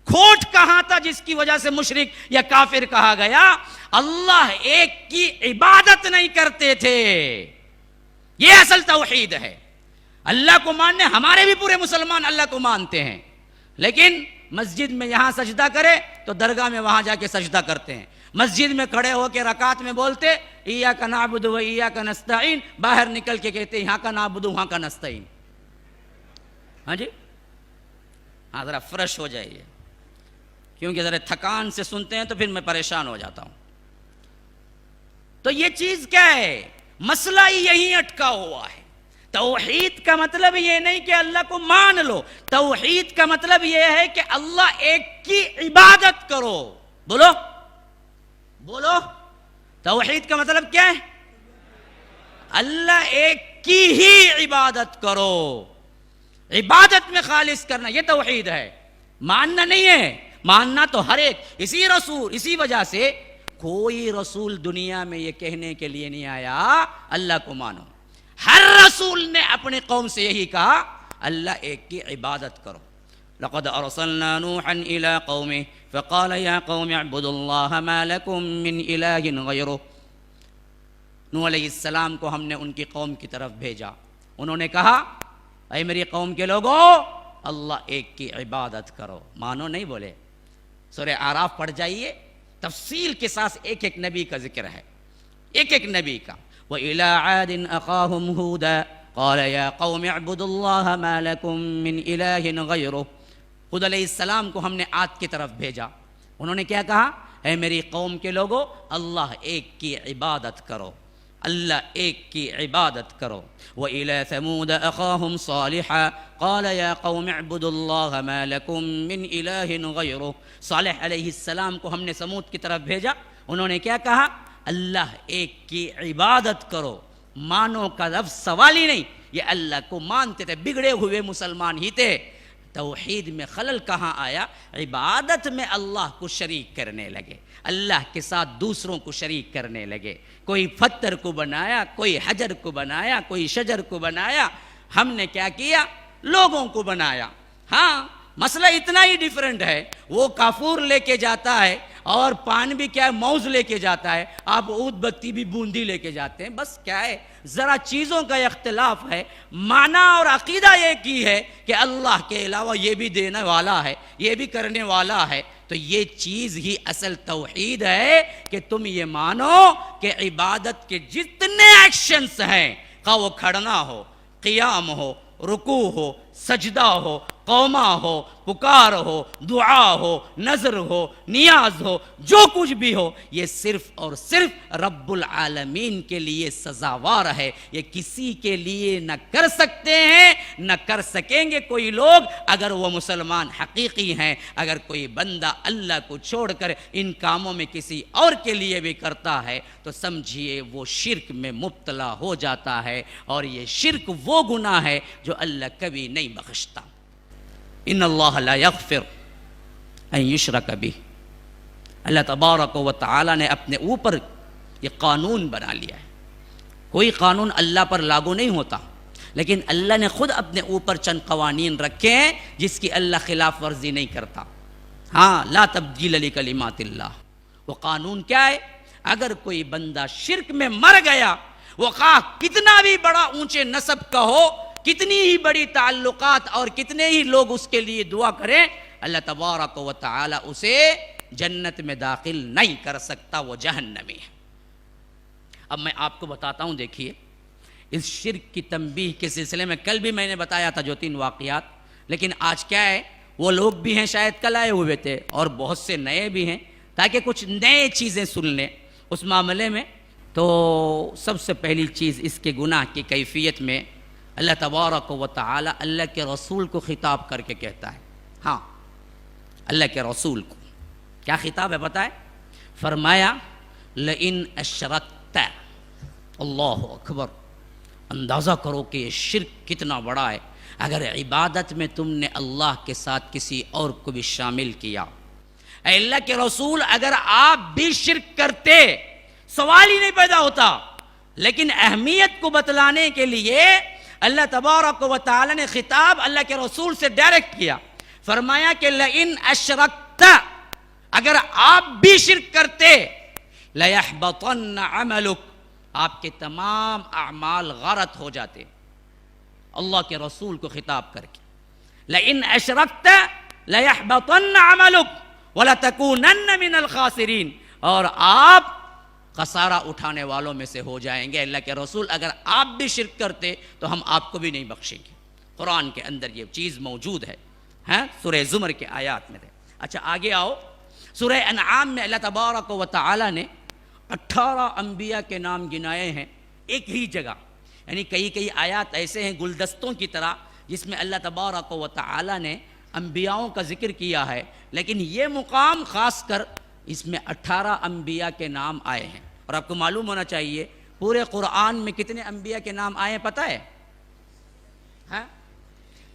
کھوٹ کہاں تھا جس کی وجہ سے مشرک یا کافر کہا گیا؟ اللہ ایک کی عبادت نہیں کرتے تھے، یہ اصل توحید ہے۔ اللہ کو ماننے، ہمارے بھی پورے مسلمان اللہ کو مانتے ہیں، لیکن مسجد میں یہاں سجدہ کرے تو درگاہ میں وہاں جا کے سجدہ کرتے ہیں، مسجد میں کھڑے ہو کے رکعت میں بولتے ایاک نعبد و ایاک نستعین، باہر نکل کے کہتے یہاں کا نعبد وہاں کا نستعین۔ ہاں جی، ہاں ذرا فریش ہو جائیے، کیونکہ ذرا تھکان سے سنتے ہیں تو پھر میں پریشان ہو جاتا ہوں۔ تو یہ چیز کیا ہے؟ مسئلہ یہی اٹکا ہوا ہے۔ توحید کا مطلب یہ نہیں کہ اللہ کو مان لو، توحید کا مطلب یہ ہے کہ اللہ ایک کی عبادت کرو۔ بولو بولو، توحید کا مطلب کیا ہے؟ اللہ ایک کی ہی عبادت کرو، عبادت میں خالص کرنا، یہ توحید ہے، ماننا نہیں ہے۔ ماننا تو ہر ایک، اسی وجہ سے کوئی رسول دنیا میں یہ کہنے کے لیے نہیں آیا اللہ کو مانو، ہر رسول نے اپنی قوم سے یہی کہا اللہ ایک کی عبادت کرو۔ لقد ارسلنا نوحا الى قومه فقال يا قوم اعبدوا الله ما لكم من اله غيره۔ نوح علیہ السلام کو ہم نے ان کی قوم کی طرف بھیجا، انہوں نے کہا اے میری قوم کے لوگوں اللہ ایک کی عبادت کرو، مانو نہیں بولے۔ سورہ اعراف پڑھ جائیے، تفصیل کے ساتھ ایک ایک نبی کا ذکر ہے، ایک ایک نبی کا۔ وَإِلَىٰ عَادٍ أَخَاهُمْ هُودًا قَالَ يَا قَوْمِ اعْبُدُوا اللَّهَ مَا لَكُم مِّنْ إِلَٰهٍ غَيْرُهُ۔ خود علیہ السلام کو ہم نے عاد کی طرف بھیجا، انہوں نے کیا کہا اے میری قوم کے لوگوں اللہ ایک کی عبادت کرو، اللہ ایک کی عبادت کرو۔ وَإِلَىٰ ثَمُودَ أَخَاهُمْ صَالِحًا قَالَ يَا قَوْمِ اعْبُدُوا اللَّهَ مَا لَكُم مِّنْ إِلَٰهٍ غَيْرُهُ۔ صالح علیہ السلام کو ہم نے سمود کی طرف بھیجا، انہوں نے کیا کہا اللہ ایک کی عبادت کرو، مانو کا لفظ سوال ہی نہیں، یہ اللہ کو مانتے تھے، بگڑے ہوئے مسلمان ہی تھے۔ توحید میں خلل کہاں آیا؟ عبادت میں اللہ کو شریک کرنے لگے، اللہ کے ساتھ دوسروں کو شریک کرنے لگے، کوئی پتھر کو بنایا، کوئی حجر کو بنایا، کوئی شجر کو بنایا، ہم نے کیا کیا لوگوں کو بنایا۔ ہاں مسئلہ اتنا ہی ڈیفرنٹ ہے، وہ کافور لے کے جاتا ہے اور پان بھی کیا ہے موز لے کے جاتا ہے، آپ عود بتی بھی بوندی لے کے جاتے ہیں، بس کیا ہے ذرا چیزوں کا اختلاف ہے، معنی اور عقیدہ ایک ہی ہے کہ اللہ کے علاوہ یہ بھی دینے والا ہے، یہ بھی کرنے والا ہے۔ تو یہ چیز ہی اصل توحید ہے کہ تم یہ مانو کہ عبادت کے جتنے ایکشنز ہیں، خواہ وہ کھڑنا ہو، قیام ہو، رکوع ہو، سجدہ ہو، قوما ہو، پکار ہو، دعا ہو، نظر ہو، نیاز ہو، جو کچھ بھی ہو، یہ صرف اور صرف رب العالمین کے لیے سزاوار ہے، یہ کسی کے لیے نہ کر سکتے ہیں نہ کر سکیں گے کوئی لوگ اگر وہ مسلمان حقیقی ہیں۔ اگر کوئی بندہ اللہ کو چھوڑ کر ان کاموں میں کسی اور کے لیے بھی کرتا ہے تو سمجھیے وہ شرک میں مبتلا ہو جاتا ہے، اور یہ شرک وہ گناہ ہے جو اللہ کبھی نہیں بخشتا۔ ان اللہ لا یغفر ان یشرک بہ، اللہ تبارک و تعالی نے اپنے اوپر یہ قانون بنا لیا ہے، کوئی قانون اللہ پر لاگو نہیں ہوتا، لیکن اللہ نے خود اپنے اوپر چند قوانین رکھے ہیں جس کی اللہ خلاف ورزی نہیں کرتا۔ ہاں لا تبدیل لکلمات اللہ، وہ قانون کیا ہے؟ اگر کوئی بندہ شرک میں مر گیا، وہ خواہ کتنا بھی اونچے اونچے نسب کا ہو، کتنی ہی بڑی تعلقات اور کتنے ہی لوگ اس کے لیے دعا کریں، اللہ تبارک و تعالی اسے جنت میں داخل نہیں کر سکتا، وہ جہنمی ہے۔ اب میں آپ کو بتاتا ہوں، دیکھیے اس شرک کی تنبیہ کے سلسلے میں کل بھی میں نے بتایا تھا جو 3 واقعات، لیکن آج کیا ہے وہ لوگ بھی ہیں شاید کل آئے ہوئے تھے اور بہت سے نئے بھی ہیں، تاکہ کچھ نئے چیزیں سن لیں اس معاملے میں۔ تو سب سے پہلی چیز اس کے گناہ کی کیفیت میں اللہ تبارک و تعالی اللہ کے رسول کو خطاب کر کے کہتا ہے، ہاں اللہ کے رسول کو کیا خطاب ہے پتہ ہے؟ فرمایا لئن اشرکت، اللہ اکبر، اندازہ کرو کہ یہ شرک کتنا بڑا ہے، اگر عبادت میں تم نے اللہ کے ساتھ کسی اور کو بھی شامل کیا۔ اے اللہ کے رسول اگر آپ بھی شرک کرتے سوال ہی نہیں پیدا ہوتا، لیکن اہمیت کو بتلانے کے لیے اللہ تبارک و تعالی نے خطاب اللہ کے رسول سے ڈائریکٹ کیا، فرمایا کہ لئن اشرکت، اگر آپ بھی شرک کرتے، لیحبطن عملک، آپ کے تمام اعمال غارت ہو جاتے، اللہ کے رسول کو خطاب کر کے، لئن اشرکت لیحبطن عملک ولتکونن من الخاسرین، اور آپ خسارہ اٹھانے والوں میں سے ہو جائیں گے۔ اللہ کے رسول اگر آپ بھی شرک کرتے تو ہم آپ کو بھی نہیں بخشیں گے۔ قرآن کے اندر یہ چیز موجود ہے، سورہ زمر کے آیات میں ہے۔ اچھا آگے آؤ، سورہ انعام میں اللہ تبارک و تعالی نے 18 انبیاء کے نام گنائے ہیں ایک ہی جگہ، یعنی کئی آیات ایسے ہیں گلدستوں کی طرح جس میں اللہ تبارک و تعالی نے انبیاؤں کا ذکر کیا ہے، لیکن یہ مقام خاص کر اس میں 18 انبیاء کے نام آئے ہیں۔ اور آپ کو معلوم ہونا چاہیے پورے قرآن میں کتنے انبیاء کے نام آئے ہیں پتہ ہے؟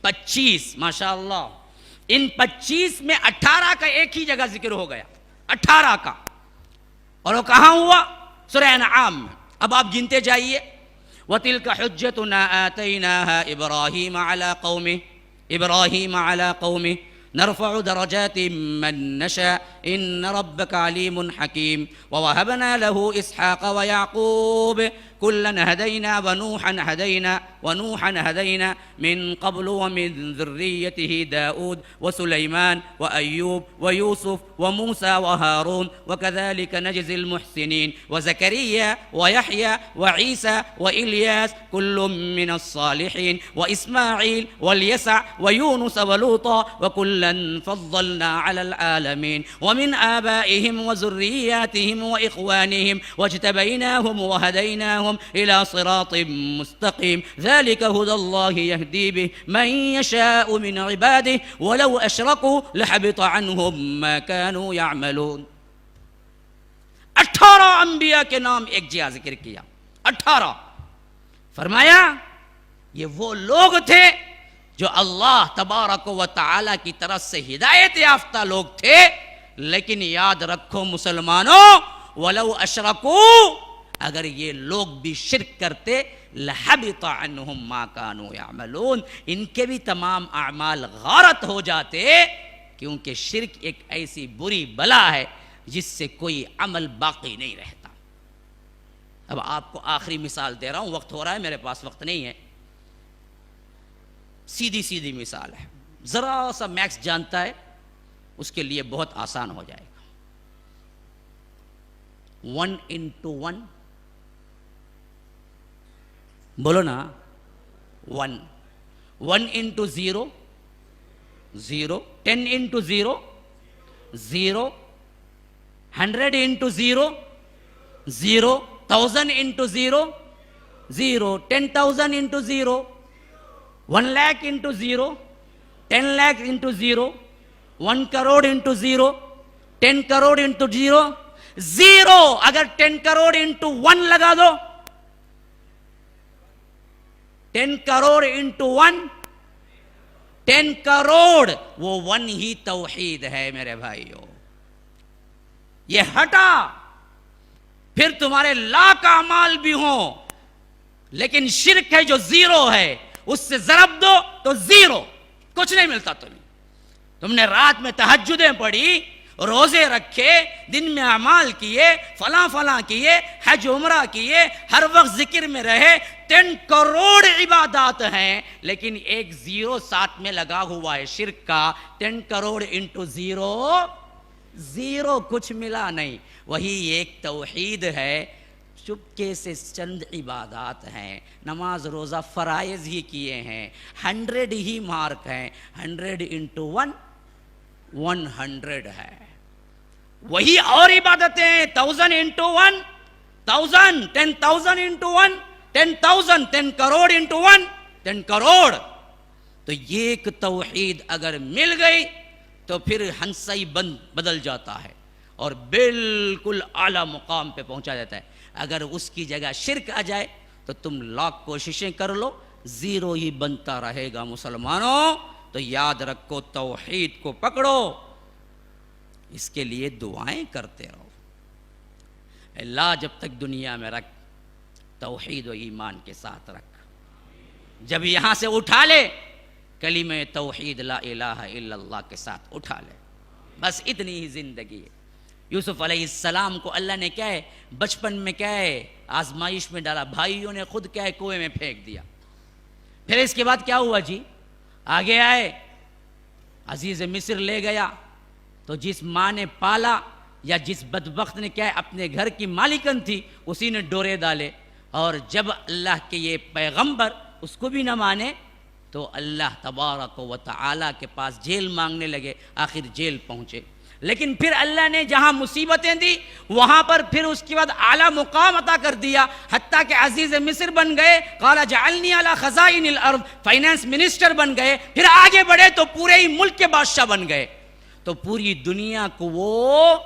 25، ماشاءاللہ، ان 25 میں 18 کا ایک ہی جگہ ذکر ہو گیا، 18 کا، اور وہ کہاں ہوا؟ سورہ انعام میں۔ اب آپ گنتے جائیے، وَتِلْكَ حُجَّتُنَا آتَيْنَاهَا إِبْرَاهِيمَ عَلَى قَوْمِهِ نرفع درجات من نشاء إن ربك عليم حكيم ووهبنا له إسحاق ويعقوب كلا هدينا ونوحا هدينا من قبل ومن ذريته داود وسليمان وأيوب ويوسف وموسى وهارون وكذلك نجزي المحسنين وزكريا ويحيى وعيسى وإلياس كل من الصالحين وإسماعيل واليسع ويونس ولوطا وكلا فضلنا على العالمين ومن آبائهم وذرياتهم وإخوانهم واجتبيناهم وهديناهم إلى صراط مستقيم ذلك هدى الله يهدي به من يشاء من عباده ولو أشركوا لحبط عنهم ما كانوا يعملون۔ 18 انبیاء کے نام ایک جگہ ذکر کیا، 18۔ فرمایا یہ وہ لوگ تھے جو اللہ تبارک و تعالی کی طرف سے ہدایت یافتہ لوگ تھے، لیکن یاد رکھو مسلمانوں، وَلَوْ أَشْرَكُوا، اگر یہ لوگ بھی شرک کرتے، لَحَبِطَ عَنْهُمْ مَا كَانُوا يَعْمَلُونَ، ان کے بھی تمام اعمال غارت ہو جاتے، کیونکہ شرک ایک ایسی بری بلا ہے جس سے کوئی عمل باقی نہیں رہتا۔ اب آپ کو آخری مثال دے رہا ہوں، وقت ہو رہا ہے، میرے پاس وقت نہیں ہے، سیدھی مثال ہے، ذرا سا میکس جانتا ہے اس کے لیے بہت آسان ہو جائے گا۔ 1 into 1، بولو نا، 1 1 into 0 0 10 into 0 0 100 into 0 0 1000 into 0 0 10,000 into 0 1 lakh into 0 10 lakh into 0 1 crore into 0 10 crore into 0 0۔ اگر 10 کروڑ into 1 لگا دو، 10 کروڑ into 1 10 کروڑ، وہ 1 ہی توحید ہے میرے بھائیو۔ یہ ہٹا، پھر تمہارے لاکھ اعمال بھی ہوں، لیکن شرک ہے جو 0 ہے، اس سے ضرب دو تو 0، کچھ نہیں ملتا تمہیں۔ تم نے رات میں تہجدیں پڑھی، روزے رکھے، دن میں اعمال کیے، فلاں کیے، حج عمرہ کیے، ہر وقت ذکر میں رہے، 10 کروڑ عبادات ہیں، لیکن ایک 0 ساتھ میں لگا ہوا ہے شرک کا۔ 10 کروڑ into 0 0، کچھ ملا نہیں۔ وہی ایک توحید ہے، چپکے سے چند عبادات ہیں، نماز روزہ فرائض ہی کیے ہیں، 100 ہی مارک ہیں، 100 into 1 100 ہے۔ وہی اور عبادتیں 1000 into 1 1000 10,000 into 1 10,000 10 crore into 1 10 crore. تو یہ ایک توحید اگر مل گئی تو پھر ہنسائی بدل جاتا ہے اور بالکل اعلیٰ مقام پہ پہنچا جاتا ہے۔ اگر اس کی جگہ شرک آ جائے تو تم لاکھ کوششیں کر لو، 0 ہی بنتا رہے گا۔ مسلمانوں، تو یاد رکھو، توحید کو پکڑو، اس کے لیے دعائیں کرتے رہو۔ اللہ جب تک دنیا میں رکھ، توحید و ایمان کے ساتھ رکھ، جب یہاں سے اٹھا لے، کلمہ توحید لا الہ الا اللہ کے ساتھ اٹھا لے، بس اتنی ہی زندگی ہے۔ یوسف علیہ السلام کو اللہ نے کیا ہے، بچپن میں کیا ہے، آزمائش میں ڈالا، بھائیوں نے خود کیا ہے، کنویں میں پھینک دیا۔ پھر اس کے بعد کیا ہوا جی؟ آگے آئے، عزیز مصر لے گیا، تو جس ماں نے پالا یا جس بدبخت نے کیا ہے اپنے گھر کی مالکن تھی، اسی نے ڈورے ڈالے، اور جب اللہ کے یہ پیغمبر اس کو بھی نہ مانے تو اللہ تبارک و تعالی کے پاس جیل مانگنے لگے، آخر جیل پہنچے۔ لیکن پھر اللہ نے جہاں مصیبتیں دی وہاں پر پھر اس کے بعد اعلیٰ مقام عطا کر دیا، حتیٰ کہ عزیز مصر بن گئے، قال جعلنی علی خزائن الارض، فائنانس منسٹر بن گئے، پھر آگے بڑھے تو پورے ہی ملک کے بادشاہ بن گئے۔ تو پوری دنیا کو وہ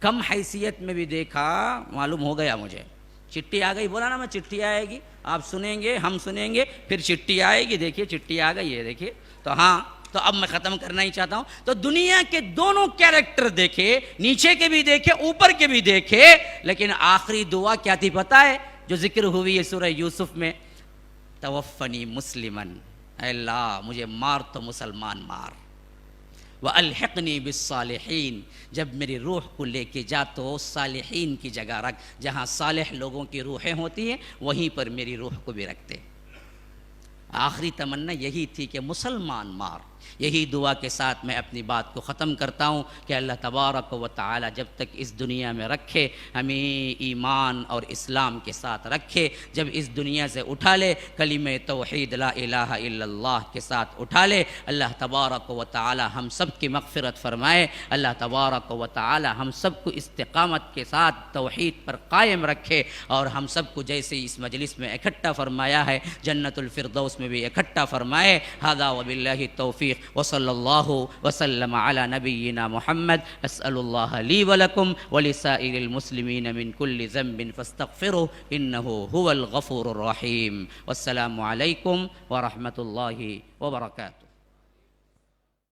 کم حیثیت میں بھی دیکھا، معلوم ہو گیا مجھے، چٹھی آ گئی، بولا نا میں چٹھی آئے گی، آپ سنیں گے، ہم سنیں گے، پھر چٹھی آئے گی، دیکھیے چٹھی آ گئی ہے، دیکھیے۔ تو ہاں، تو اب میں ختم کرنا ہی چاہتا ہوں. تو دنیا کے دونوں کیریکٹر دیکھے, نیچے کے بھی دیکھے, اوپر کے بھی دیکھے, لیکن آخری دعا کیا تھی پتہ ہے جو ذکر ہوئی ہے سورہ یوسف میں؟ توفنی مسلمن, اے اللہ مجھے مار تو مسلمان مار, وَأَلْحِقْنِي بِالصَّالِحِينَ, جب میری روح کو لے کے جا تو صالحین کی جگہ رکھ, جہاں صالح لوگوں کی روحیں ہوتی ہیں وہیں پر میری روح کو بھی رکھتے. آخری تمنا یہی تھی کہ مسلمان مار. یہی دعا کے ساتھ میں اپنی بات کو ختم کرتا ہوں کہ اللہ تبارک و تعالی جب تک اس دنیا میں رکھے ہمیں ایمان اور اسلام کے ساتھ رکھے, جب اس دنیا سے اٹھا لے کلمہ توحید لا الہ الا اللہ کے ساتھ اٹھا لے. اللہ تبارک و تعالی ہم سب کی مغفرت فرمائے. اللہ تبارک و تعالی ہم سب کو استقامت کے ساتھ توحید پر قائم رکھے, اور ہم سب کو جیسے اس مجلس میں اکٹھا فرمایا ہے جنت الفردوس میں بھی اکٹھا فرمائے. ھذا وباللہ التوفیق وصلی اللہ وسلم علی نبینا محمد. اسأل اللہ لی ولکم ولسائر المسلمین من کل ذنب فاستغفروه انه هو الغفور الرحیم. والسلام علیکم ورحمۃ اللہ وبرکاتہ.